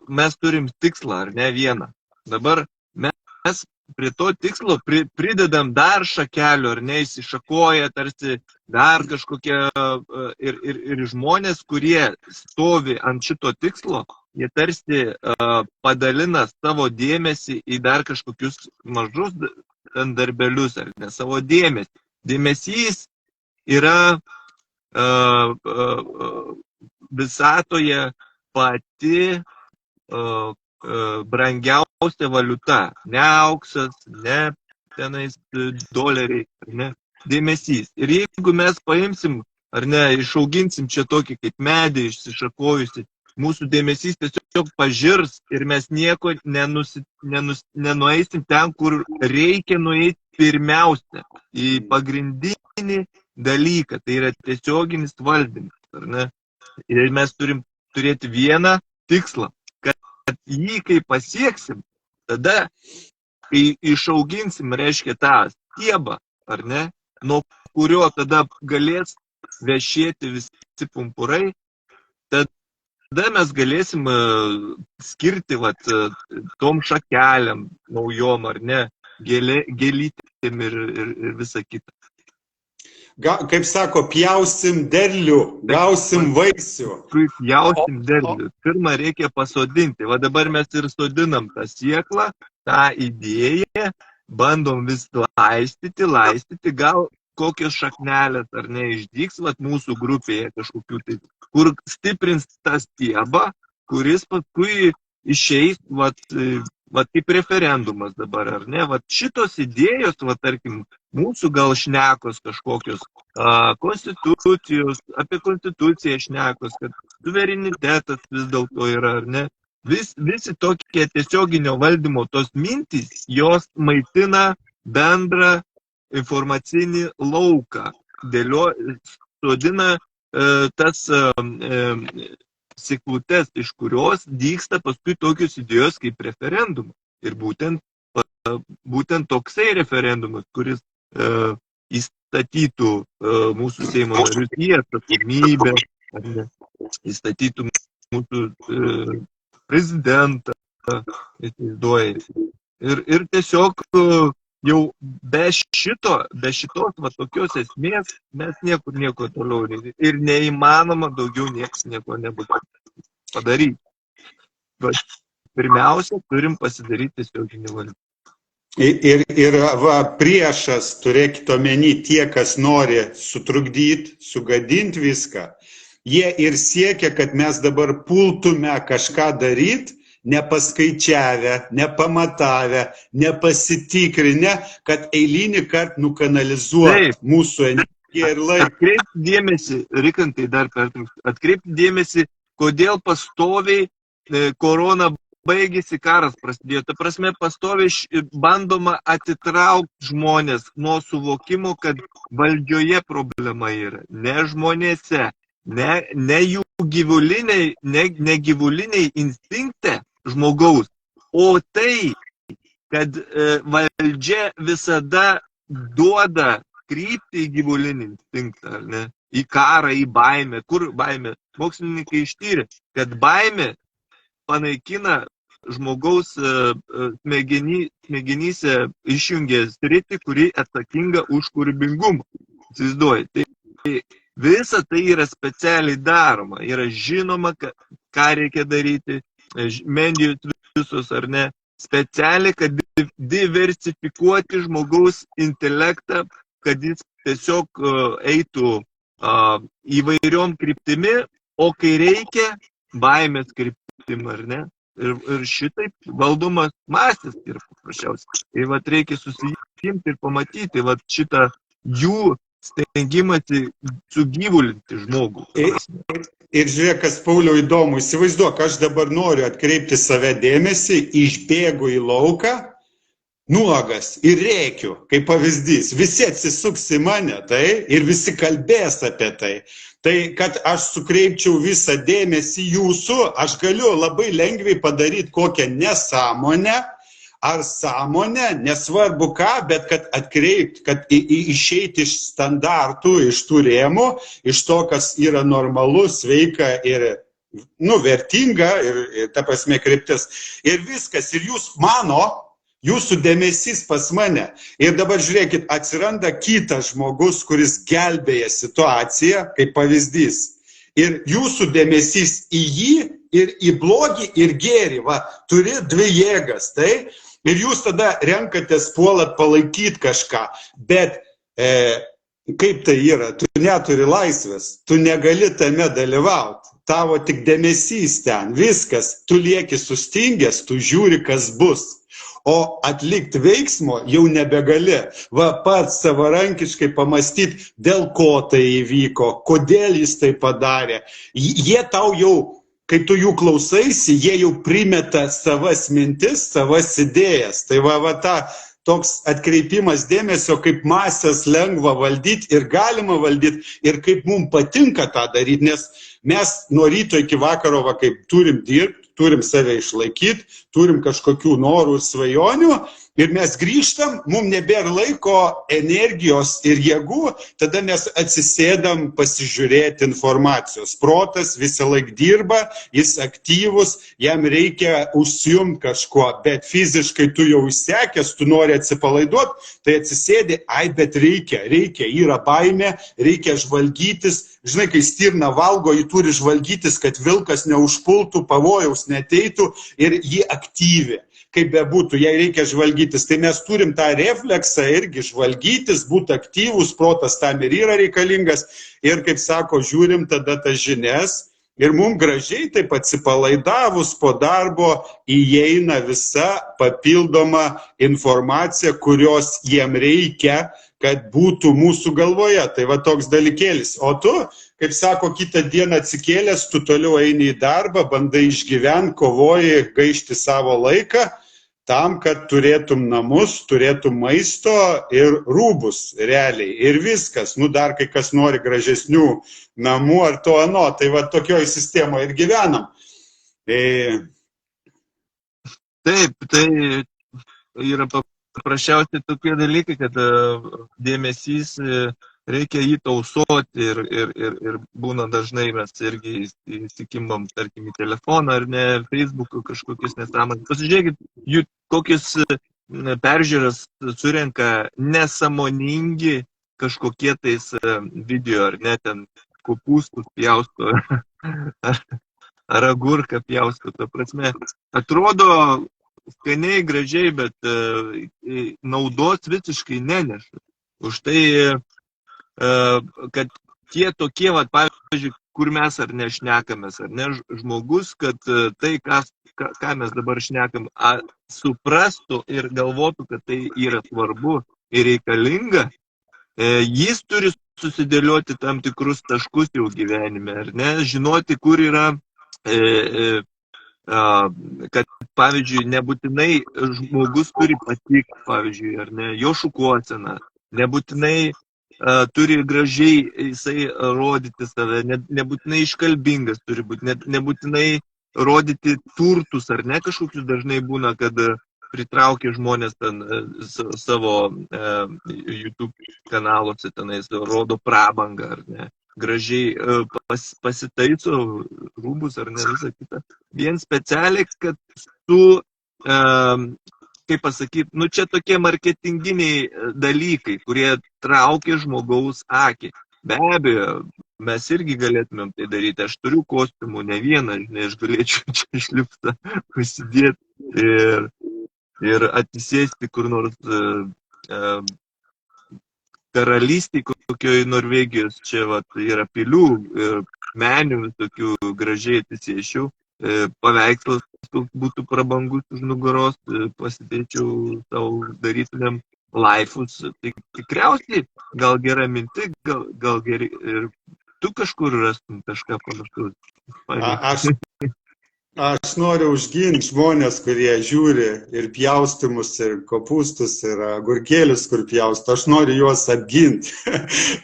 S1: mes turim tikslą, ar ne vieną. Dabar mes prie to tikslo pridedam dar šakelių, ar ne, įsišakoja tarsi dar kažkokie ir žmonės, kurie stovi ant šito tikslo, jie tarsi padalina savo dėmesį į dar kažkokius mažus darbelius, ar ne, savo dėmesį. Dėmesys yra visatoje pati brangiausia valiuta, ne auksas, ne tenais doleriai, ne, dėmesys. Ir jeigu mes paimsim, ar ne, išauginsim čia tokį kaip medį išsišakojusi, mūsų dėmesys tiesiog pažirs ir mes nieko nenueisim ten, kur reikia nueiti pirmiausia, į pagrindinį dalyką, tai yra tiesioginis valdymas, ar ne? Ir mes turim turėti vieną tikslą, kad jį, kai pasieksim, tada, kai išauginsim, reiškia tą stiebą, ar ne, nuo kurio tada galės vešėti visi pumpurai, tada mes galėsim skirti vat, tom šakelėm naujom, ar ne, gėlytėm ir visa kita.
S2: Kaip sako, pjausim derlių, gausim vaisių.
S1: Pjausim derlių. Pirmą reikia pasodinti. Va dabar mes ir sodinam tą sieklą, tą idėją, bandom vis laistyti, gal kokios šaknelės ar neišdyks vat, mūsų grupėje kažkokių tai, kur stiprins tą stiebą, kuris paskui išeis, vat kaip referendumas dabar, ar ne? Vat šitos idėjos, vat, tarkim, mūsų gal šnekos kažkokios konstitucijos, apie konstituciją šnekos, kad suverenitetas vis dėlto yra, ar ne? Visi tokie tiesioginio valdymo tos mintys, jos maitina bendrą informacinį lauką, sodina tas siklutes, iš kurios dygsta paskui tokios idėjos kaip referendumas. Ir būtent toksai referendumas, kuris įstatytų mūsų Seimo narius į atsakomybę, įstatytų mūsų prezidentą, ir tiesiog jau be šitos tokios esmės mes nieko toliau ir neįmanoma daugiau nieko nebus padaryti. Bet pirmiausia, turim pasidaryti tiesioginį valdymą.
S2: Ir priešas, turėkite omeny, tie, kas nori sutrukdyti, sugadinti viską, jie ir siekia, kad mes dabar pultume kažką daryti, nepaskaičiavę, nepamatavę, nepasitikrinę, kad eilinį kartą nukanalizuoja mūsų energiją ir laiką.
S1: Atkreipti dėmesį, Rikantai, atkreipti dėmesį, kodėl pastoviai korona baigėsi, karas prasidėjo. Ta prasme, pastoviai bandoma atitraukti žmonės nuo suvokimo, kad valdžioje problema yra, ne žmonėse, ne jų gyvuliniai instinkte žmogaus, o tai, kad valdžia visada duoda kryptį į gyvulinį instinktą, ar ne? Į karą, į baimę. Kur baimė? Mokslininkai ištyrė, kad baimė panaikina žmogaus smegenyse išjungia sritį, kuri atsakinga už kūrybingumą. Įsivaizduoji. Tai visa tai yra specialiai daroma. Yra žinoma, ką reikia daryti, medijos visos ar ne, specialiai, kad diversifikuoti žmogaus intelektą, kad jis tiesiog eitų įvairiom kryptimi, o kai reikia, baimės kryptim, ar ne? Ir šitaip valdomas masės yra paprasčiausiai. Tai reikia susijimti ir pamatyti šitą jų stengimąsi sugyvulinti žmogų.
S2: Ir žiūrėk, kas Pauliau įdomu, įsivaizduok, aš dabar noriu atkreipti save dėmesį, išbėgu į lauką, nuogas ir rėkiu, kaip pavyzdys, visi atsisuks į mane, ir visi kalbės apie tai. Tai, kad aš sukreipčiau visą dėmesį jūsų, aš galiu labai lengvai padaryti kokią nesąmonę, ar sąmonę, nesvarbu ką, bet kad atkreipti, kad išeiti iš standartų, iš tų rėmų, iš to, kas yra normalu, sveika ir vertinga, ir ta prasme kryptis. Ir viskas, ir jūsų dėmesys pas mane. Ir dabar žiūrėkit, atsiranda kitas žmogus, kuris gelbėja situaciją, kaip pavyzdys. Ir jūsų dėmesys į jį, ir į blogį, ir gėrį. Turi dvi jėgas, Ir jūs tada renkatės puolat palaikyti kažką. Bet kaip tai yra? Tu neturi laisvės, tu negali tame dalyvauti. Tavo tik dėmesys ten, viskas. Tu lieki sustingęs, tu žiūri, kas bus. O atlikti veiksmo jau nebegali. Pats savarankiškai pamastyti, dėl ko tai įvyko, kodėl jis tai padarė. Jie tau jau, kai tu jų klausaisi, jie jau primeta savas mintis, savas idėjas. Tai toks atkreipimas dėmesio, kaip masės lengva valdyti ir galima valdyti, ir kaip mums patinka tą daryti, nes mes nuo ryto iki vakaro, kaip turim dirbti, turim save išlaikyti, turim kažkokių norų ir svajonių, ir mes grįžtam, mums nebėra laiko, energijos ir jėgų, tada mes atsisėdam pasižiūrėti informacijos. Protas visą laiką dirba, jis aktyvus, jam reikia užsijungti kažkuo, bet fiziškai tu jau išsekęs, tu nori atsipalaiduoti, tai atsisėdi, bet reikia, yra baimė, reikia žvalgytis. Žinai, kai stirna valgo, jį turi žvalgytis, kad vilkas neužpultų, pavojaus neteitų ir jį aktyvi. Kaip bebūtų, jai reikia žvalgytis. Tai mes turim tą refleksą irgi žvalgytis, būti aktyvus, protas tam ir yra reikalingas. Ir, kaip sako, žiūrim tada tas žinias. Ir mums gražiai taip atsipalaidavus po darbo įeina visa papildoma informacija, kurios jiem reikia, kad būtų mūsų galvoje. Tai va toks dalykėlis. O tu, kaip sako, kitą dieną atsikėlęs, tu toliau eini į darbą, bandai išgyventi, kovoji, gaišti savo laiką, tam, kad turėtum namus, turėtum maisto ir rūbus realiai. Ir viskas. Nu, dar kai kas nori gražesnių namų ar to ano. Tai va tokioj sistemoje ir gyvenam.
S1: Taip, tai yra paprasčiausiai tokie dalykai, kad dėmesys reikia jį tausoti ir būna dažnai mes irgi įsikimbam, tarkim, į telefoną ar ne, Facebook'u kažkokius nesąmonės. Pasižiūrėkit, kokius peržiūras surenka nesąmoningi kažkokie tais video, ar ne, ten kopūstus pjausto, ar agurką pjausto, ta prasme. Atrodo skaniai, gražiai, bet naudos visiškai neneša. Už tai, kad tie tokie, pavyzdžiui, kur mes ar nešnekamės, ar ne, žmogus, kad tai, ką mes dabar šnekam, suprastų ir galvotų, kad tai yra svarbu ir reikalinga, jis turi susidėlioti tam tikrus taškus jau gyvenime, ar ne, žinoti, kur yra, kad, pavyzdžiui, nebūtinai žmogus turi patikti, pavyzdžiui, ar ne, jo šukuosena, nebūtinai turi gražiai jisai rodyti save, nebūtinai iškalbingas turi būti, nebūtinai rodyti turtus, ar ne, kažkokius dažnai būna, kad pritraukia žmonės ten savo YouTube kanaluose, tenais rodo prabangą, ar ne, gražiai pasitaiso rūbus, ar ne, visą kitą. Vien specialiai, kad tu, kaip pasakyti, nu čia tokie marketinginiai dalykai, kurie traukia žmogaus akį. Be abejo, mes irgi galėtumėm tai daryti. Aš turiu kostiumų, ne vieną, žinai, aš galėčiau čia išliptą pasidėti ir atsisėsti kur nors karalystėje, kokioje Norvegijos, čia yra pilių ir menių tokių gražiai atsisėsčiau, paveikslas būtų prabangus už nugaros, pasidėčiau tau, darytumėm laifus. Tai tikriausiai gal gera minti, gal geri ir tu kažkur rastum kažką panašaus.
S2: Aš noriu užginti žmonės, kurie žiūri ir pjaustymus, ir kopūstus, ir agurkėlius, kur pjausto. Aš noriu juos apginti.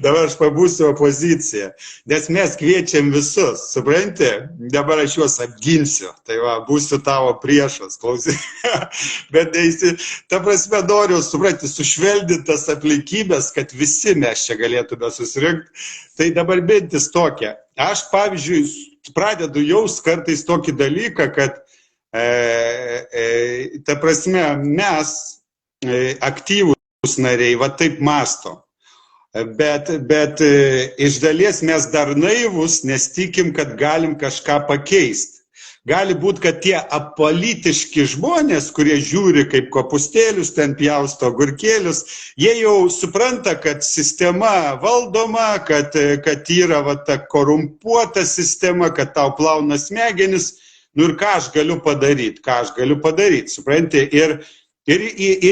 S2: Dabar aš pabūsiu opoziciją. Nes mes kviečiam visus, supranti? Dabar aš juos apginsiu. Tai va, būsiu tavo priešas, klausyk. Bet ta prasme noriu, supranti, sušvelninti tas aplinkybės, kad visi mes čia galėtume susirinkti. Tai dabar mintis tokia. Aš, pavyzdžiui, pradedu jaust kartais tokį dalyką, kad ta prasme mes aktyvūs nariai va taip mastom. Bet iš dalies mes dar naivus, nes tikim, kad galim kažką pakeisti. Gali būti, kad tie apolitiški žmonės, kurie žiūri kaip kopūstėlius, ten pjausto agurkėlius, jie jau supranta, kad sistema valdoma, kad yra va, ta korumpuota sistema, kad tau plauna smegenis. Nu ir ką aš galiu padaryti, supranti? Ir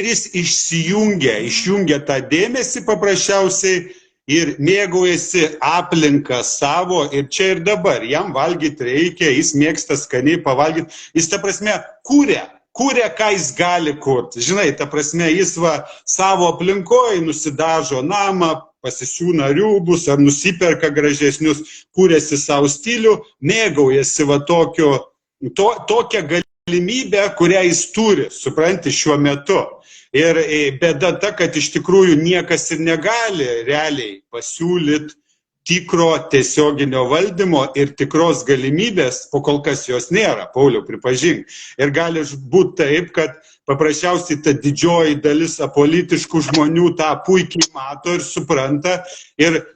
S2: jis išjungia tą dėmesį paprasčiausiai, ir mėgaujasi aplinką savo ir čia ir dabar. Jam valgyti reikia, jis mėgsta skaniai pavalgyti. Jis, ta prasme, kūrė, ką jis gali kurti. Žinai, ta prasme, jis va savo aplinkoje nusidažo namą, pasisiūna rūbus ar nusiperka gražesnius, kūrėsi savo stilių, mėgaujasi va tokią galimybę, kurią jis turi, supranti, šiuo metu. Ir bėda ta, kad iš tikrųjų niekas ir negali realiai pasiūlyti tikro tiesioginio valdymo ir tikros galimybės, po kol kas jos nėra, Pauliau, pripažink. Ir gali būti taip, kad paprasčiausiai ta didžioji dalis apolitiškų žmonių tą puikiai mato ir supranta. Ir,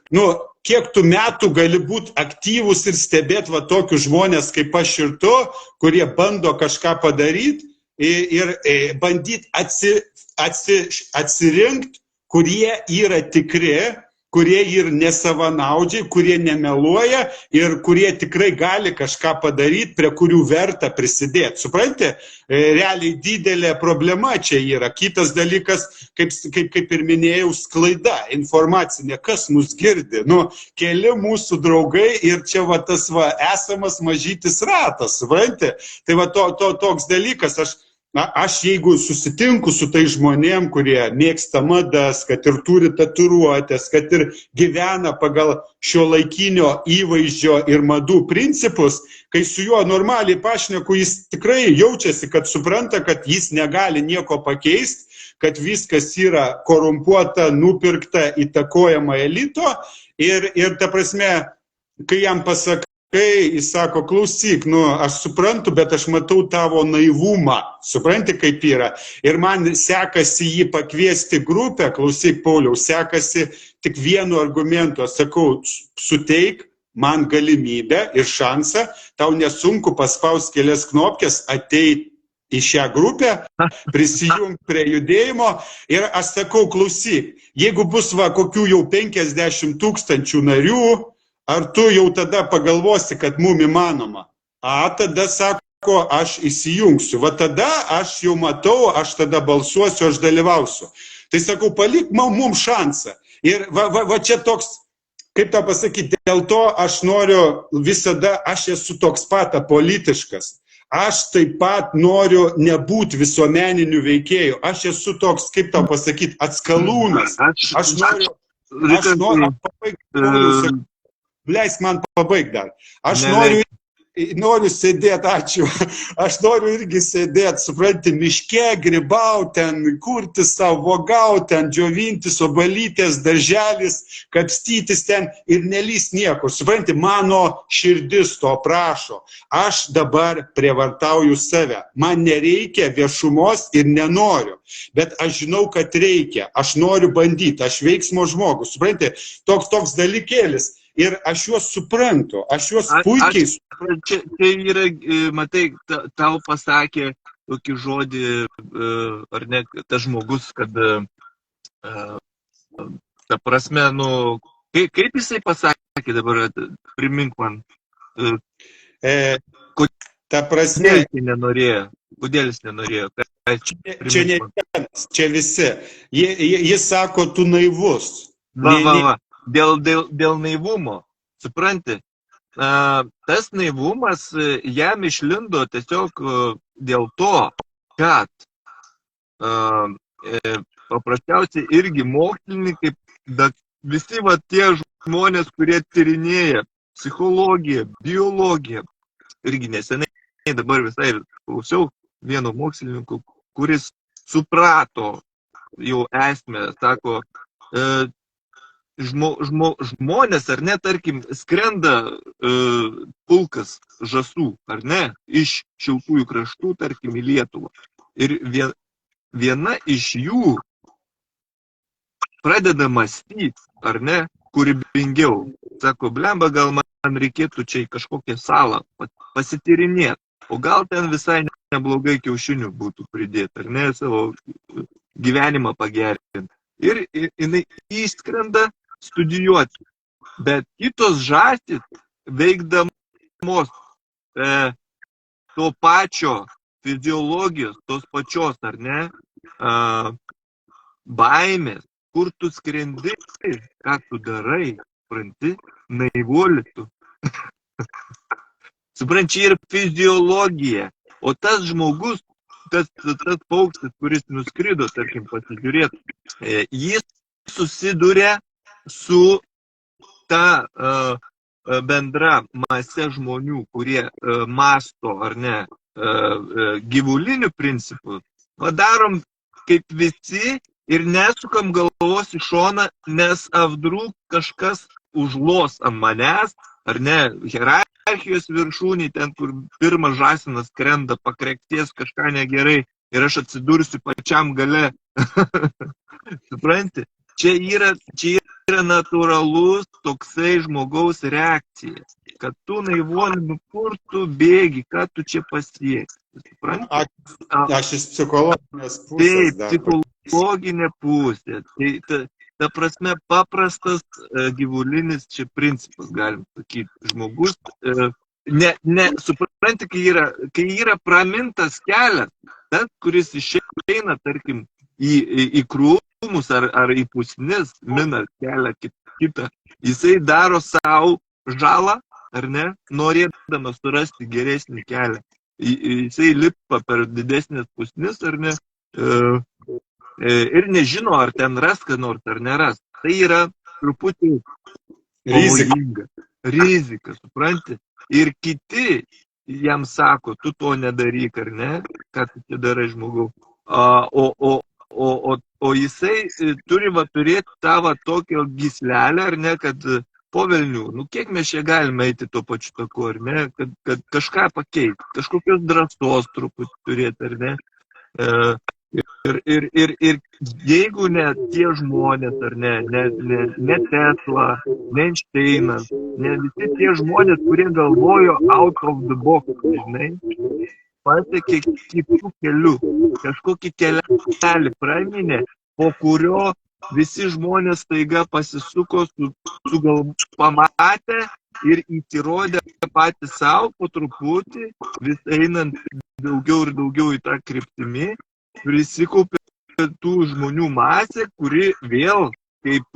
S2: kiek tu metų gali būti aktyvus ir stebėti va tokius žmonės kaip aš ir tu, kurie bando kažką padaryti ir bandyti atsirinkti, kurie yra tikri kurie ir nesavanaudžiai, kurie nemeluoja ir kurie tikrai gali kažką padaryti, prie kurių verta prisidėti. Suprantate, realiai didelė problema čia yra. Kitas dalykas, kaip ir minėjau, sklaida informacinė, kas mus girdi. Nu, keli mūsų draugai ir čia va tas va esamas mažytis ratas, suprantate? Tai va toks dalykas, aš jeigu susitinku su tai žmonėm, kurie mėgsta madas, kad ir turi tatuiruotės, kad ir gyvena pagal šiuolaikinio įvaizdžio ir madų principus, kai su juo normaliai pašneku, jis tikrai jaučiasi, kad supranta, kad jis negali nieko pakeisti, kad viskas yra korumpuota, nupirkta, įtakojama elito ir ta prasme, kai jam pasakai, jis sako, klausyk, aš suprantu, bet aš matau tavo naivumą, supranti, kaip yra. Ir man sekasi jį pakviesti grupę, klausyk, Pauliau, sekasi tik vienu argumentu, aš sakau, suteik man galimybę ir šansą, tau nesunku paspausti kelias knopkes, ateit į šią grupę, prisijungti prie judėjimo ir aš sakau, klausyk, jeigu bus kokių jau 50 000 narių, ar tu jau tada pagalvosi, kad mum įmanoma? Tada sako, aš įsijungsiu. Va tada aš jau matau, aš tada balsuosiu, aš dalyvausiu. Tai sakau, palik mum šansą. Ir va čia toks, kaip tą pasakyti, dėl to aš noriu visada, aš esu toks pat apolitiškas. Aš taip pat noriu nebūti visuomeniniu veikėju. Aš esu toks, kaip tą pasakyti, atskalūnas. Aš noriu pabaigti. Leisk man pabaigti dar. Aš noriu sėdėti, ačiū. Aš noriu irgi sėdėti, supranti, miške, grybauti, ten kurti savo, vogauti, ten džiovintis, obalytės, darželis, kapstytis ten ir nelys niekur. Supranti, mano širdis to prašo. Aš dabar prievartauju save. Man nereikia viešumos ir nenoriu. Bet aš žinau, kad reikia. Aš noriu bandyti. Aš veiksmo žmogus. Supranti, toks dalykėlis. Ir aš juos suprantu, aš juos puikiai suprantu.
S1: Čia yra, matai, tau pasakė tokį žodį, ar ne, tas žmogus, kad, ta prasme, kaip jisai pasakė dabar, primink man,
S2: kodėl
S1: jis nenorėjo?
S2: Čia ne vienas, čia visi. Jis sako, tu naivus.
S1: Va. Dėl naivumo, supranti, tas naivumas jam išlindo tiesiog dėl to, kad paprasčiausiai irgi mokslininkai, bet visi tie žmonės, kurie tyrinėja psichologiją, biologiją, irgi nesenai dabar visai klausiau vieno mokslininko, kuris suprato jau esmę, sako, žmonės, ar ne, tarkim, skrenda pulkas žąsų, ar ne, iš šiltųjų kraštų, tarkim, į Lietuvą. Ir viena iš jų pradeda mąstyti, ar ne, kūrybingiau. Sako, blemba, gal man reikėtų čia į kažkokią salą pasityrinėti, o gal ten visai neblogai kiaušinių būtų pridėti, ar ne, savo gyvenimą pagerinti. Ir jinai įskrenda studijuoti, bet kitos žąsys veikdamos to pačio fiziologijos, tos pačios, ar ne, baimės, kur tu skrendi, ką tu darai, supranti, naivuolis tu. Supranti, čia yra fiziologija, o tas žmogus, tas paukštis, kuris nuskrido, tarkim, pasižiūrėti, jis susiduria su ta bendra mase žmonių, kurie masto, ar ne, gyvulinių principų, darom kaip visi ir nesukam galvos į šoną, nes avdrų kažkas užlos ant manęs, ar ne, hierarchijos viršūnį, ten, kur pirmas žąsinas skrenda, pakrektės kažką negerai ir aš atsidursiu pačiam gale. Supranti? Čia yra natūralus toksai žmogaus reakcija, kad tu naivuolinu, kur tu bėgi, ką tu čia pasieki. Supranti?
S2: Aš iš psichologinės pusės.
S1: Taip, psichologinė pusė. ta prasme, paprastas gyvulinis čia principas, galim sakyti. Žmogus, supranti, kai yra pramintas kelias, tas, kuris išeina, tarkim, į krūmus ar į pusnis, mina kelią kitą, jisai daro savo žalą, ar ne, norėdamas surasti geresnį kelią. Jisai lipa per didesnės pusnis, ar ne, ir nežino, ar ten ras, ką nors, ar neras. Tai yra truputį pavojinga. Rizika, supranti? Ir kiti jam sako, tu to nedaryk, ar ne, ką tu čia darai žmogau. O jisai turi turėti tavo tokio gyslelę, ar ne, kad po velnių, kiek mes čia galime eiti tuo pačiu taku, ar ne, kad kažką pakeisti, kažkokios drąsos truputį turėti, ar ne. Ir jeigu ne tie žmonės, ar ne Tesla, ne Einšteinas, ne visi tie žmonės, kurie galvojo out of the box, žinai, pasiekė kitų kelių, kažkokį kelelį praminė, po kurio visi žmonės staiga pasisuko, pamatė ir įsirodė patys savo po truputį, vis einant daugiau ir daugiau į tą kryptimį, prisikaupė tų žmonių masė, kuri vėl kaip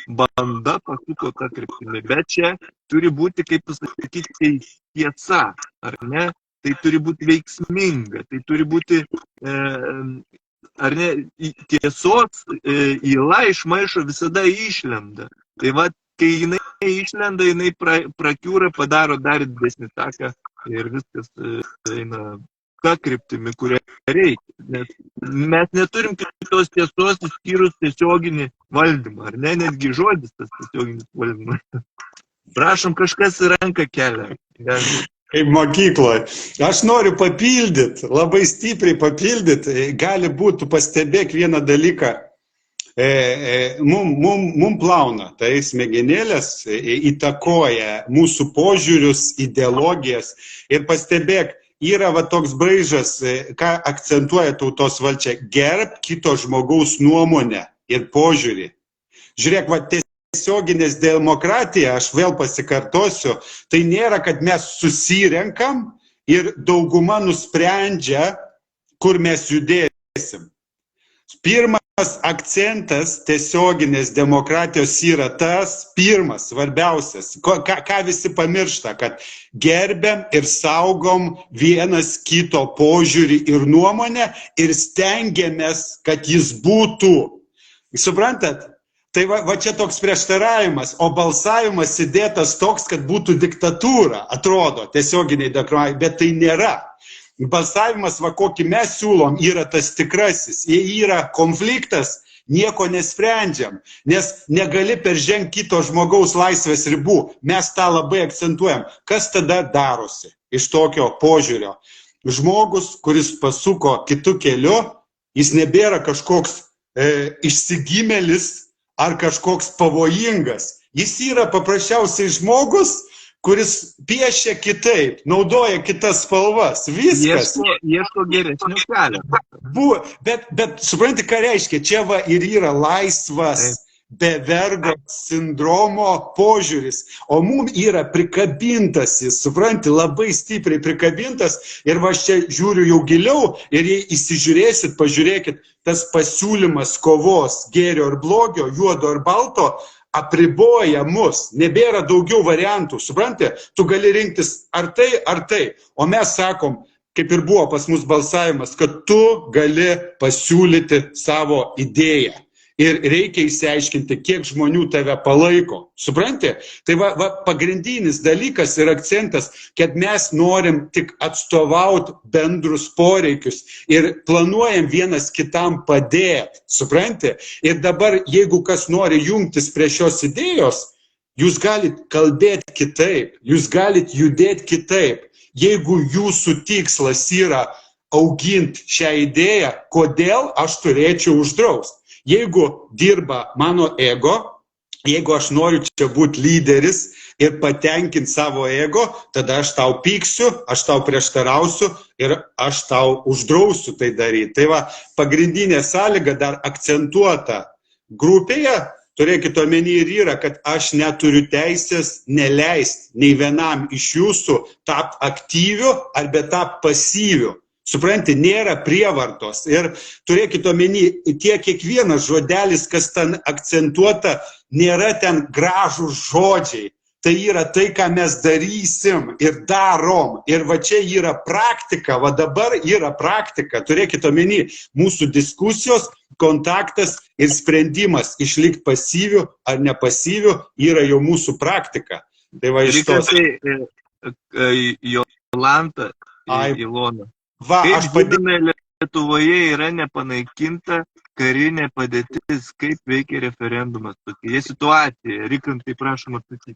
S1: banda pasuko tą kryptimį. Bet čia turi būti, kaip pasakyti, tiesa, ar ne? Tai turi būti veiksminga, tai turi būti ar ne, tiesos įla iš maišo visada išlenda. Tai va, kai jinai išlenda, jinai prakiūra, padaro dar didesnį taką ir viskas eina tą kryptimį, kurią reikia. Nes mes neturim kitos tiesos išskyrus tiesioginį valdymą, ar ne, netgi žodis tas tiesioginis valdymas. Prašom, kažkas į ranką kelia.
S2: Kaip mokykloje. Aš noriu papildyti, labai stipriai papildyti. Gali būti, tu pastebėk vieną dalyką. Mum plauna, tai smegenėlės įtakoja mūsų požiūrius, ideologijas. Ir pastebėk, yra va toks braižas, ką akcentuoja tautos valdžia, gerb kito žmogaus nuomonę ir požiūrį. Žiūrėk, va tiesioginės demokratija, aš vėl pasikartosiu, tai nėra, kad mes susirenkam ir dauguma nusprendžia, kur mes judėsim. Pirmas akcentas tiesioginės demokratijos yra tas, pirmas, svarbiausias, ką visi pamiršta, kad gerbiam ir saugom vienas kito požiūrį ir nuomonę ir stengiamės, kad jis būtų. Suprantat? Tai va čia toks prieštaravimas, o balsavimas įdėtas toks, kad būtų diktatūra, atrodo, tiesioginiai demokratijai, bet tai nėra. Balsavimas, va kokį mes siūlom, yra tas tikrasis. Jei yra konfliktas, nieko nesprendžiam, nes negali peržengti kito žmogaus laisvės ribų. Mes tą labai akcentuojam. Kas tada darosi iš tokio požiūrio? Žmogus, kuris pasuko kitų keliu, jis nebėra kažkoks išsigimėlis, ar kažkoks pavojingas. Jis yra paprasčiausiai žmogus, kuris piešia kitaip, naudoja kitas spalvas. Viskas.
S1: Ieško geresnių kelių.
S2: Bet supranti, ką reiškia? Čia va ir yra laisvas, bevergo sindromo požiūris. O mums yra prikabintas jis, supranti, labai stipriai prikabintas. Ir va čia žiūriu jau giliau ir jei įsižiūrėsit, pažiūrėkit, tas pasiūlymas kovos gėrio ir blogio, juodo ir balto, apriboja mus. Nebėra daugiau variantų, supranti? Tu gali rinktis ar tai. O mes sakom, kaip ir buvo pas mus balsavimas, kad tu gali pasiūlyti savo idėją. Ir reikia išsiaiškinti, kiek žmonių tave palaiko. Supranti? Tai va pagrindinis dalykas ir akcentas, kad mes norim tik atstovauti bendrus poreikius ir planuojam vienas kitam padėti. Supranti? Ir dabar, jeigu kas nori jungtis prie šios idėjos, jūs galite kalbėti kitaip, jūs galite judėti kitaip. Jeigu jūsų tikslas yra auginti šią idėją, kodėl aš turėčiau uždrausti? Jeigu dirba mano ego, jeigu aš noriu čia būti lyderis ir patenkinti savo ego, tada aš tau pyksiu, aš tau prieštarausiu ir aš tau uždrausiu tai daryti. Tai va, pagrindinė sąlyga dar akcentuota grupėje, turėkit omeny ir yra, kad aš neturiu teisės neleisti nei vienam iš jūsų tapti aktyviu arba tapti pasyviu. Supranti, nėra prievartos. Ir turėkit omeny, tie kiekvienas žodelis, kas ten akcentuota, nėra ten gražūs žodžiai. Tai yra tai, ką mes darysim ir darom. Ir va čia yra praktika, va dabar yra praktika. Turėkit omeny, mūsų diskusijos, kontaktas ir sprendimas išlikti pasyviu ar nepasyviu yra jau mūsų praktika. Tai va iš tos...
S1: Jolanta, Ilona.
S2: Va, aš
S1: padėmė Lietuvoje yra nepanaikinta karinė padėtis, kaip veikia referendumas. Tokia situacija, Rikantai, prašom atsakyti.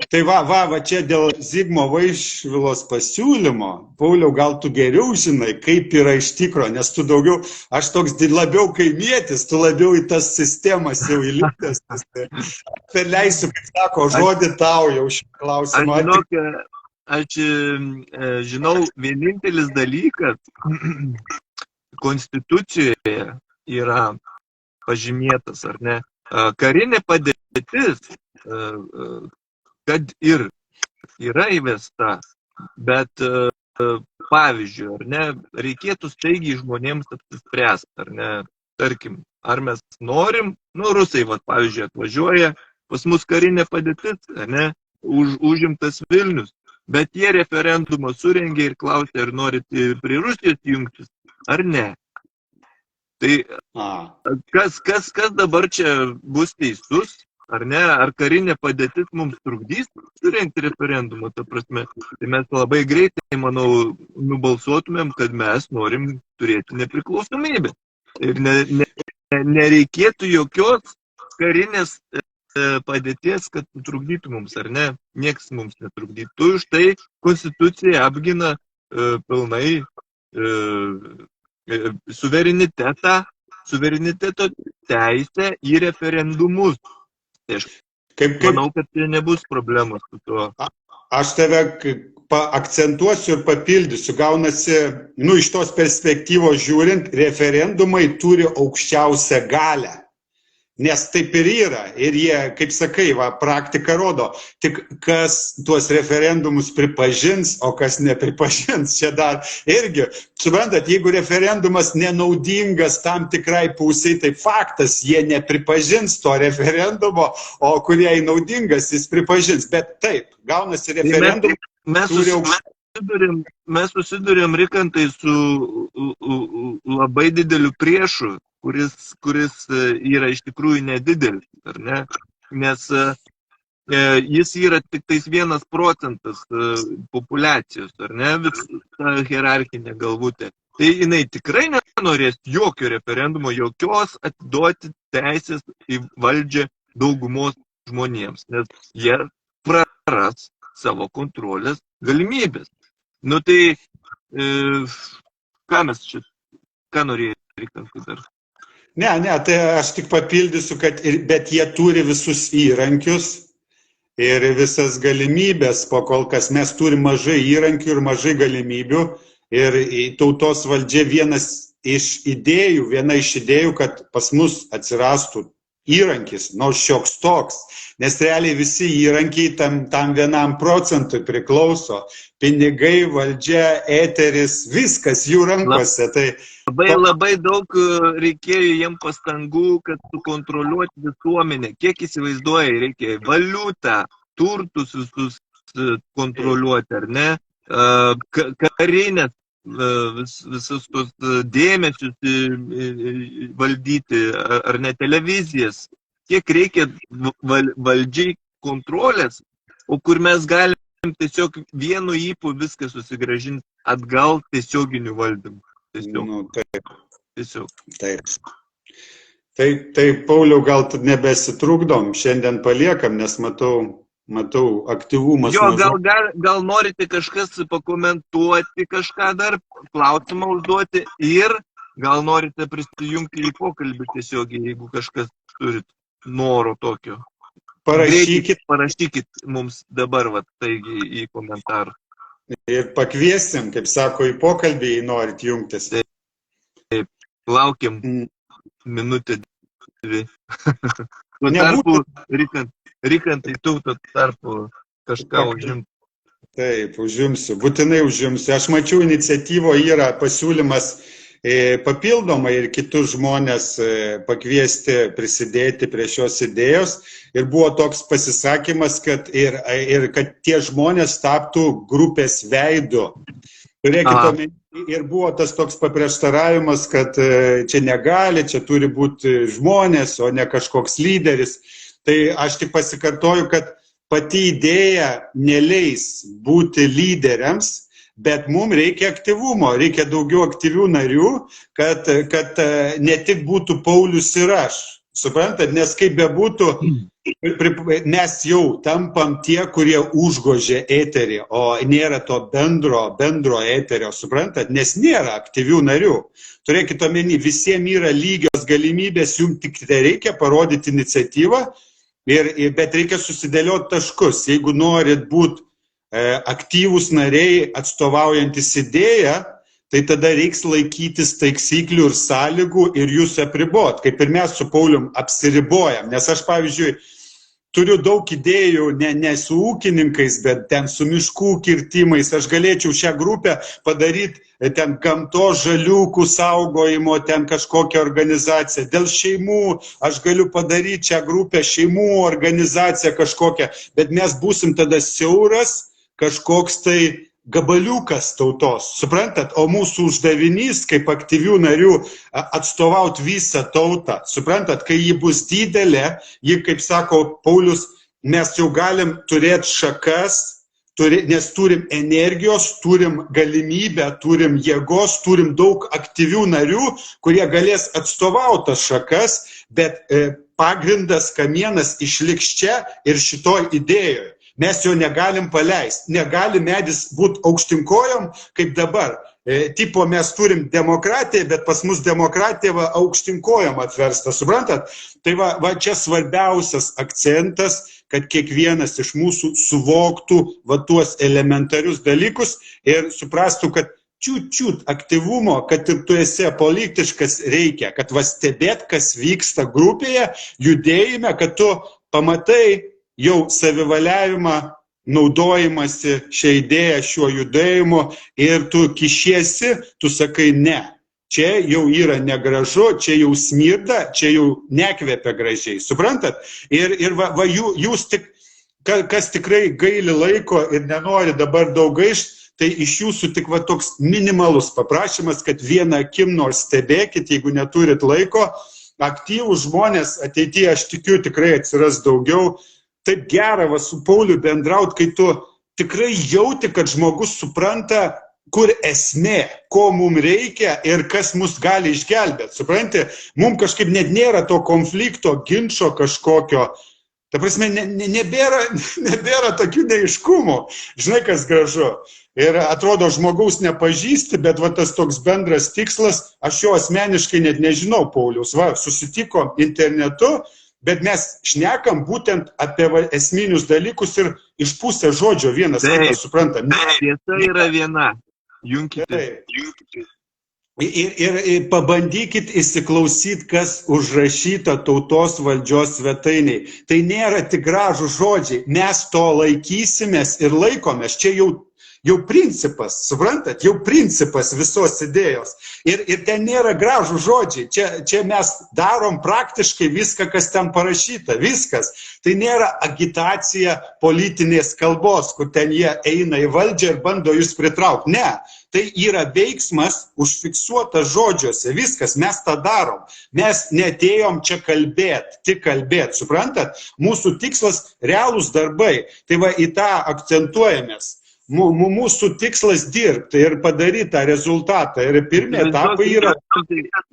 S2: Tai va, čia dėl Zigmo Vaišvilos pasiūlymo, Pauliau, gal tu geriau žinai, kaip yra iš tikro, nes tu daugiau, aš toks labiau kaimietis, tu labiau į tas sistemas jau įliptęs. Perleisiu, kaip sako, žodį tau jau šį klausimą.
S1: Aš žinau, vienintelis dalykas Konstitucijoje yra pažymėtas, ar ne? Karinė padėtis, kad ir yra įvesta, bet pavyzdžiui, ar ne, reikėtų staigiai žmonėms apsispręsti, ar ne, tarkim, ar mes norim, rusai, pavyzdžiui, atvažiuoja, pas mus karinė padėtis, ar ne, užimtas Vilnius, bet jie referendumą surengė ir klausė, ar norit prie Rusijos jungtis, ar ne. Tai kas dabar čia bus teisus? Ar ne, ar karinė padėtis mums trukdys surengti referendumą, ta prasme. Tai mes labai greitai, manau, nubalsuotumėm, kad mes norim turėti nepriklausomybę. Ir nereikėtų jokios karinės padėties, kad trukdytų mums, ar ne? Niekas mums netrukdytų. Už tai Konstitucija apgina pilnai suvereniteto teisę į referendumus. Aš manau, kad tai nebus problemos su tuo.
S2: Aš tave akcentuosiu ir papildysiu. Gaunasi, iš tos perspektyvos žiūrint, referendumai turi aukščiausią galią. Nes taip ir yra. Ir jie, kaip sakai, praktika rodo, tik kas tuos referendumus pripažins, o kas nepripažins. Čia dar irgi, suprantat, jeigu referendumas nenaudingas tam tikrai pusiai, tai faktas, jie nepripažins to referendumo, o kurie naudingas, jis pripažins. Bet taip, gaunasi referendumas.
S1: Mes susidurėm, Rikantai, su labai dideliu priešu, kuris yra iš tikrųjų nedidelis, ar ne? Nes jis yra tik tais 1% populiacijos, ar ne? Visa hierarchinė galvutė. Tai jinai tikrai nenorės jokio referendumo, jokios atiduoti teisės į valdžią daugumos žmonėms, nes jie praras savo kontrolės galimybės. Tai ką norėjai, Rikantai, dar?
S2: Ne, tai aš tik papildysiu, kad bet jie turi visus įrankius ir visas galimybės, po kol kas mes turim mažai įrankių ir mažai galimybių ir tautos valdžia viena iš idėjų, kad pas mus atsirastų įrankis, nors šioks toks, nes realiai visi įrankiai tam 1% priklauso. Pinigai, valdžia, eteris, viskas jų rankose.
S1: Labai daug reikėjo jiem pastangų, kad sukontroliuoti visuomenę. Kiek įsivaizduoja, reikia valiutą, turtus visus kontroliuoti, ar ne? Karinės visus tos dėmesius valdyti, ar ne televizijas. Kiek reikia valdžiai kontrolės, o kur mes galim tiesiog vienu įpu viską susigrąžinti atgal tiesioginiu valdymu. Tiesiog.
S2: Tai Pauliau, gal nebesitrukdom, šiandien paliekam, nes matau aktyvumas.
S1: Jo, gal norite kažkas pakomentuoti, kažką dar, klausimą užduoti ir gal norite prisijungti į pokalbį tiesiogiai, jeigu kažkas turit noro tokio. Parašykit mums dabar, taigi, į komentarą.
S2: Ir pakviesim, kaip sako, į pokalbį, jei norit jungtis.
S1: Taip, laukiam minutę 2. Tuo tarpu, Rikant, tai tu tuo tarpu kažką užimti.
S2: Taip, užimsiu, būtinai užimsiu. Aš mačiau iniciatyvo yra pasiūlymas papildomai ir kitus žmonės pakviesti prisidėti prie šios idėjos. Ir buvo toks pasisakymas, kad kad tie žmonės taptų grupės veidu. Turėkite omeny, ir buvo tas toks paprieštaravimas, kad čia negali, čia turi būti žmonės, o ne kažkoks lyderis. Tai aš tik pasikartoju, kad pati idėja neleis būti lyderiams, bet mums reikia aktyvumo, reikia daugiau aktyvių narių, kad ne tik būtų Paulius ir aš. Suprantat, nes kaip bebūtų, mes jau tampam tie, kurie užgožė eterį, o nėra to bendro eterio, suprantat, nes nėra aktyvių narių. Turėkite omeny, visiems yra lygios galimybės, jums tik reikia parodyti iniciatyvą, bet reikia susidėlioti taškus. Jeigu norit būti aktyvūs nariai atstovaujantis idėją, tai tada reiks laikytis taisyklių ir sąlygų ir jūs apribot, kaip ir mes su Paulium apsiribojam. Nes aš, pavyzdžiui, turiu daug idėjų, ne su ūkininkais, bet ten su miškų kirtimais. Aš galėčiau šią grupę padaryti ten gamtos žaliukų saugojimo, ten kažkokią organizaciją. Dėl šeimų aš galiu padaryti šią grupę šeimų organizaciją kažkokią, bet mes būsim tada siauras kažkoks tai gabaliukas tautos, suprantat, o mūsų uždavinys kaip aktyvių narių atstovauti visą tautą, suprantat, kai ji bus didelė, ji, kaip sako Paulius, mes jau galim turėti šakas, nes turim energijos, turim galimybę, turim jėgos, turim daug aktyvių narių, kurie galės atstovauti tas šakas, bet pagrindas, kamienas išliks čia ir šitoj idėjoje. Mes jo negalim paleisti. Negali medis būti aukštinkojom, kaip dabar. Tipo mes turim demokratiją, bet pas mus demokratija aukštinkojom atversta, suprantat? Tai va čia svarbiausias akcentas, kad kiekvienas iš mūsų suvoktų tuos elementarius dalykus ir suprastų, kad čiut aktyvumo, kad ir tu esi apolitiškas reikia, kad stebėt, kas vyksta grupėje, judėjime, kad tu pamatai jau savivaliavimą, naudojimąsi šią idėją, šiuo judėjimu ir tu kišiesi, tu sakai ne. Čia jau yra negražu, čia jau smirda, čia jau nekvepia gražiai. Suprantat? Ir jūs tik, kas tikrai gaili laiko ir nenori dabar daug gaišti, tai iš jūsų tik toks minimalus paprašymas, kad vieną akim nors stebėkit, jeigu neturit laiko. Aktyvūs žmonės ateityje, aš tikiu, tikrai atsiras daugiau. Taip gera su Pauliu bendraut, kai tu tikrai jauti, kad žmogus supranta, kur esmė, ko mums reikia ir kas mus gali išgelbėti. Supranti, mums kažkaip net nėra to konflikto, ginčo kažkokio. Ta prasme, nebėra tokių neiškumų. Žinai, kas gražu. Ir atrodo, žmogaus nepažįsti, bet tas toks bendras tikslas, aš jo asmeniškai net nežinau, Paulius. Susitikom internetu, bet mes šnekam būtent apie esminius dalykus ir iš pusės žodžio vienas kitą suprantam.
S1: Tiesa yra viena. Junkite.
S2: Ir pabandykit įsiklausyti, kas užrašyta tautos valdžios svetainiai. Tai nėra tik gražūs žodžiai. Mes to laikysimės ir laikomės. Čia jau principas, suprantat, jau principas visos idėjos. Ir ten nėra gražų žodžiai, čia mes darom praktiškai viską, kas ten parašyta, viskas. Tai nėra agitacija politinės kalbos, kur ten jie eina į valdžią ir bando jūs pritraukti. Ne, tai yra veiksmas užfiksuotas žodžiuose, viskas, mes tą darom. Mes neatėjom čia tik kalbėti, suprantat? Mūsų tikslas realūs darbai, tai į tą akcentuojamės. Mūsų tikslas dirbti ir padaryti tą rezultatą. Ir pirmie etapai yra...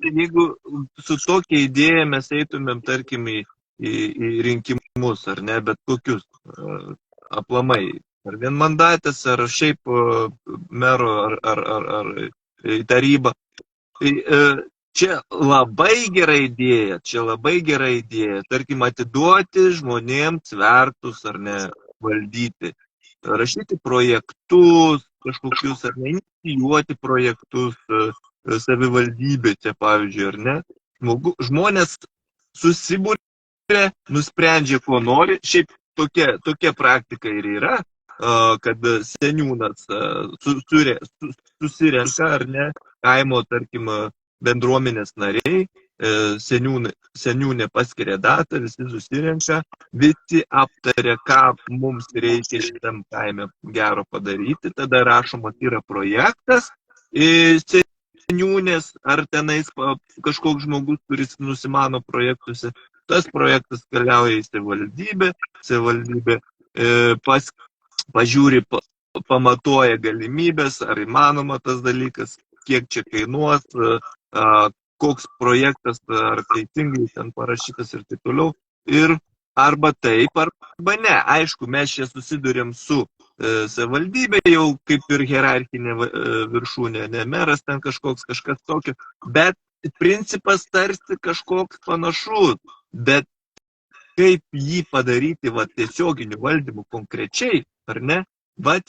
S1: Jeigu su tokia idėja mes eitumėm, tarkim, į rinkimus, ar ne, bet kokius aplamai, ar vienmandatės, ar šiaip mero, ar į tarybą. Čia labai gera idėja, tarkim, atiduoti žmonėms svertus, ar ne, valdyti. Rašyti projektus, kažkokius, ar ne, inicijuoti projektus savivaldybėse, pavyzdžiui, ar ne. Žmonės susibūrė nusprendžia, ko nori. Šiaip tokia praktika ir yra, kad seniūnas susirenka, ar ne, kaimo, tarkim, bendruomenės nariai, seniūnė paskiria datą, visi susirenka, visi aptaria, ką mums reikia šitam kaime gero padaryti, tada rašomas yra projektas, seniūnės ar tenais kažkoks žmogus, kuris nusimano projektuose, tas projektas keliauja į savivaldybė pažiūri, pamatuoja galimybės, ar įmanoma tas dalykas, kiek čia kainuos, koks projektas, ar teisingai ten parašytas ir taip toliau. Ir arba taip, arba ne. Aišku, mes čia susidurėm su savivaldybė, jau kaip ir hierarchinė viršūnė, ne meras ten kažkas tokio, bet principas tarsi kažkoks panašus, bet kaip jį padaryti tiesioginiu valdymu konkrečiai, ar ne,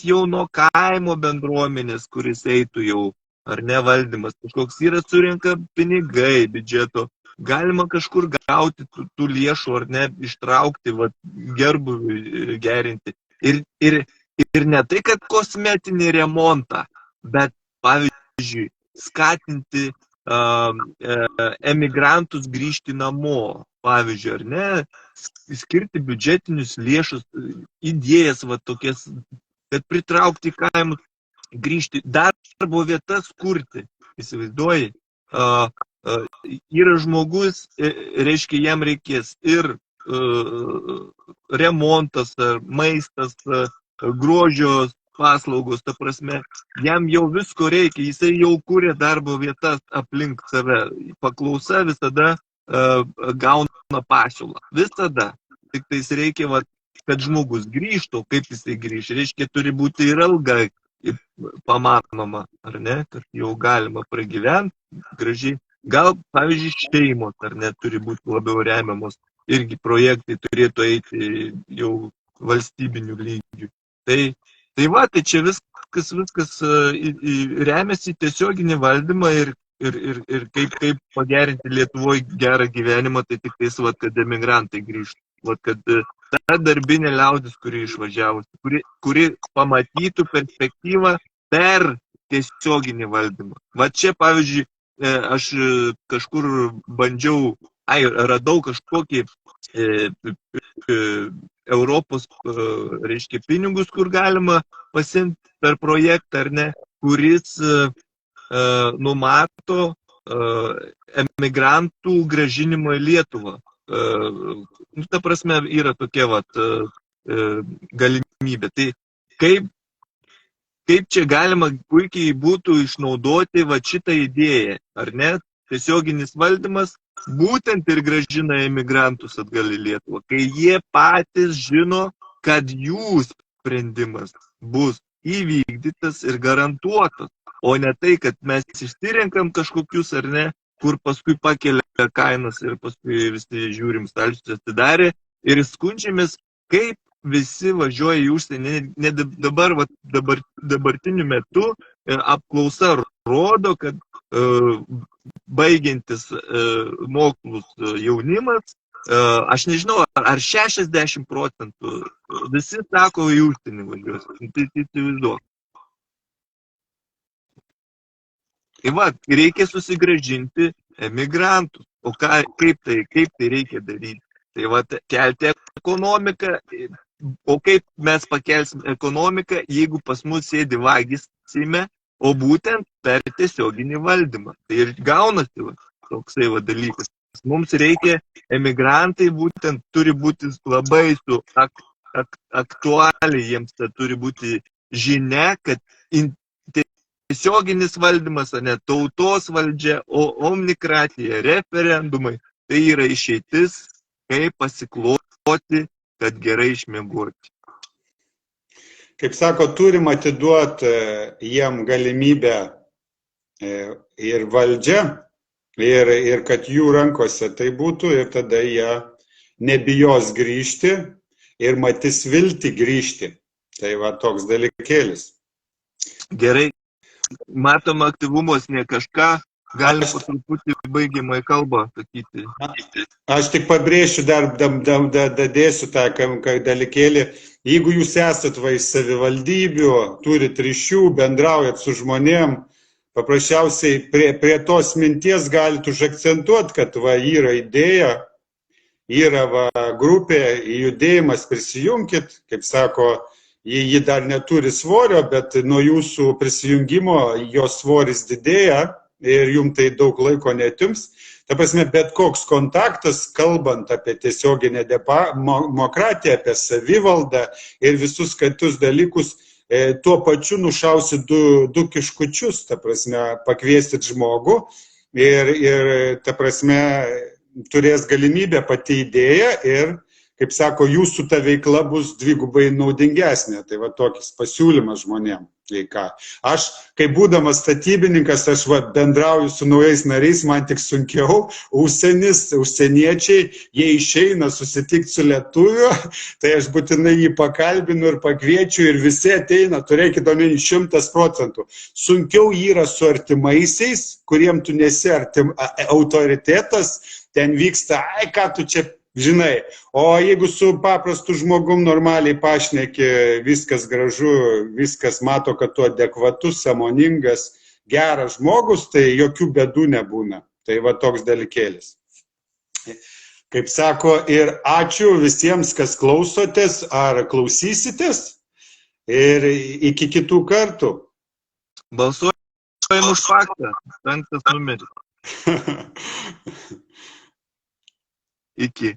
S1: jau nuo kaimo bendruomenės, kuris eitų jau, ar ne, valdymas, kažkoks yra surinka pinigai biudžeto, galima kažkur gauti tų lėšų, ar ne, ištraukti, gerbūvį gerinti. Ir ne tai, kad kosmetinį remontą, bet, pavyzdžiui, skatinti emigrantus grįžti namo, pavyzdžiui, ar ne, skirti biudžetinius lėšus, idėjas tokias, kad pritraukti kaimus, grįžti, darbo vietas kurti, įsivaizduoji. Yra žmogus, reiškia, jam reikės ir remontas, maistas, grožio paslaugos, ta prasme, jam jau visko reikia, jisai jau kūrė darbo vietas aplink save, paklausa visada gauna pasiūlą, visada, tik tais reikia, kad žmogus grįžtų, kaip jisai grįž, reiškia, turi būti ir alga pamatoma, ar ne, kad jau galima pragyventi gražiai, gal, pavyzdžiui, šeimos, ar ne, turi būti labiau remiamos, irgi projektai turėtų eiti jau valstybinių lygių. Tai čia viskas remiasi tiesioginį valdymą ir kaip pagerinti Lietuvoje gerą gyvenimą, tai tik tais, kad emigrantai grįžtų, kad ta darbinė liaudis, kuri išvažiavusi, kuri pamatytų perspektyvą per tiesioginį valdymą. Čia, pavyzdžiui, aš kažkur bandžiau, radau kažkokį Europos, reiškia, pinigus, kur galima pasimti per projektą, ar ne, kuris numato emigrantų grąžinimą į Lietuvą. Ta prasme, yra tokia galimybė. Tai kaip čia galima puikiai būtų išnaudoti šitą idėją, ar ne? Tiesioginis valdymas būtent ir grąžina emigrantus atgal į Lietuvą, kai jie patys žino, kad jų sprendimas bus įvykdytas ir garantuotas, o ne tai, kad mes išsirenkam kažkokius, ar ne, kur paskui pakelia kainas ir paskui visi žiūrim, stalčius atidarė ir skundžiamės, kaip visi važiuoja į užsienį. Dabartiniu metu apklausa rodo, kad baigiantis mokslus jaunimas, aš nežinau, ar 60% visi sako į užsienį važiuos. Tai įsivaizduok. Tai reikia susigrąžinti emigrantus. O kaip tai reikia daryti? Tai kelti ekonomiką. O kaip mes pakelsim ekonomiką, jeigu pas mus sėdi vagys Seime, o būtent per tiesioginį valdymą. Tai ir gaunasi toksai dalykas. Mums reikia, emigrantai būtent turi būti labai aktualiai, jiems turi būti žinia, kad tiesioginis valdymas, ne tautos valdžia, o omnikratija, referendumai, tai yra išeitis, kaip pasikloti, kad gerai išmiegoti.
S2: Kaip sako, turim atiduoti jiem galimybę ir valdžią, ir kad jų rankose tai būtų, ir tada jie nebijos grįžti ir matys viltį grįžti. Tai toks dalykėlis.
S1: Gerai, matom, aktyvumas ne kažką Galim po truputį baigiamą į kalbą sakyti.
S2: Aš tik pabrėšiu dar, dadėsiu tą dalykėlį. Jeigu jūs esat va iš savivaldybių, turit ryšių, bendraujat su žmonėm, paprasčiausiai prie tos minties galit užakcentuoti, kad va yra idėja, yra va grupė, judėjimas, prisijungkit, kaip sako, ji dar neturi svorio, bet nuo jūsų prisijungimo jos svoris didėja ir jums tai daug laiko netims. Ta prasme, bet koks kontaktas, kalbant apie tiesioginę demokratiją, apie savivaldą ir visus kitus dalykus, tuo pačiu nušausi du kiškučius, ta prasme, pakviesit žmogų ir ta prasme, turės galimybę pati idėja ir, kaip sako, jūsų ta veikla bus dvigubai naudingesnė. Tai va tokis pasiūlymas žmonėm. Aš, kai būdamas statybininkas, aš bendrauju su naujais nariais, man tik sunkiau, užsieniečiai, jie išeina susitikti su lietuviu, tai aš būtinai jį pakalbinu ir pakviečiu ir visi ateina, turėkit omeny 100%. Sunkiau yra su artimaisiais, kuriem tu nesi autoritetas, ten vyksta, ką tu čia žinai, o jeigu su paprastu žmogum normaliai pašneki, viskas gražu, viskas mato, kad tu adekvatus, sąmoningas, geras žmogus, tai jokių bėdų nebūna. Tai va toks dalykėlis. Kaip sako, ir ačiū visiems, kas klausotės ar klausysitės ir iki kitų kartų.
S1: Balsuojam už faktą, 5 numeris. Iki.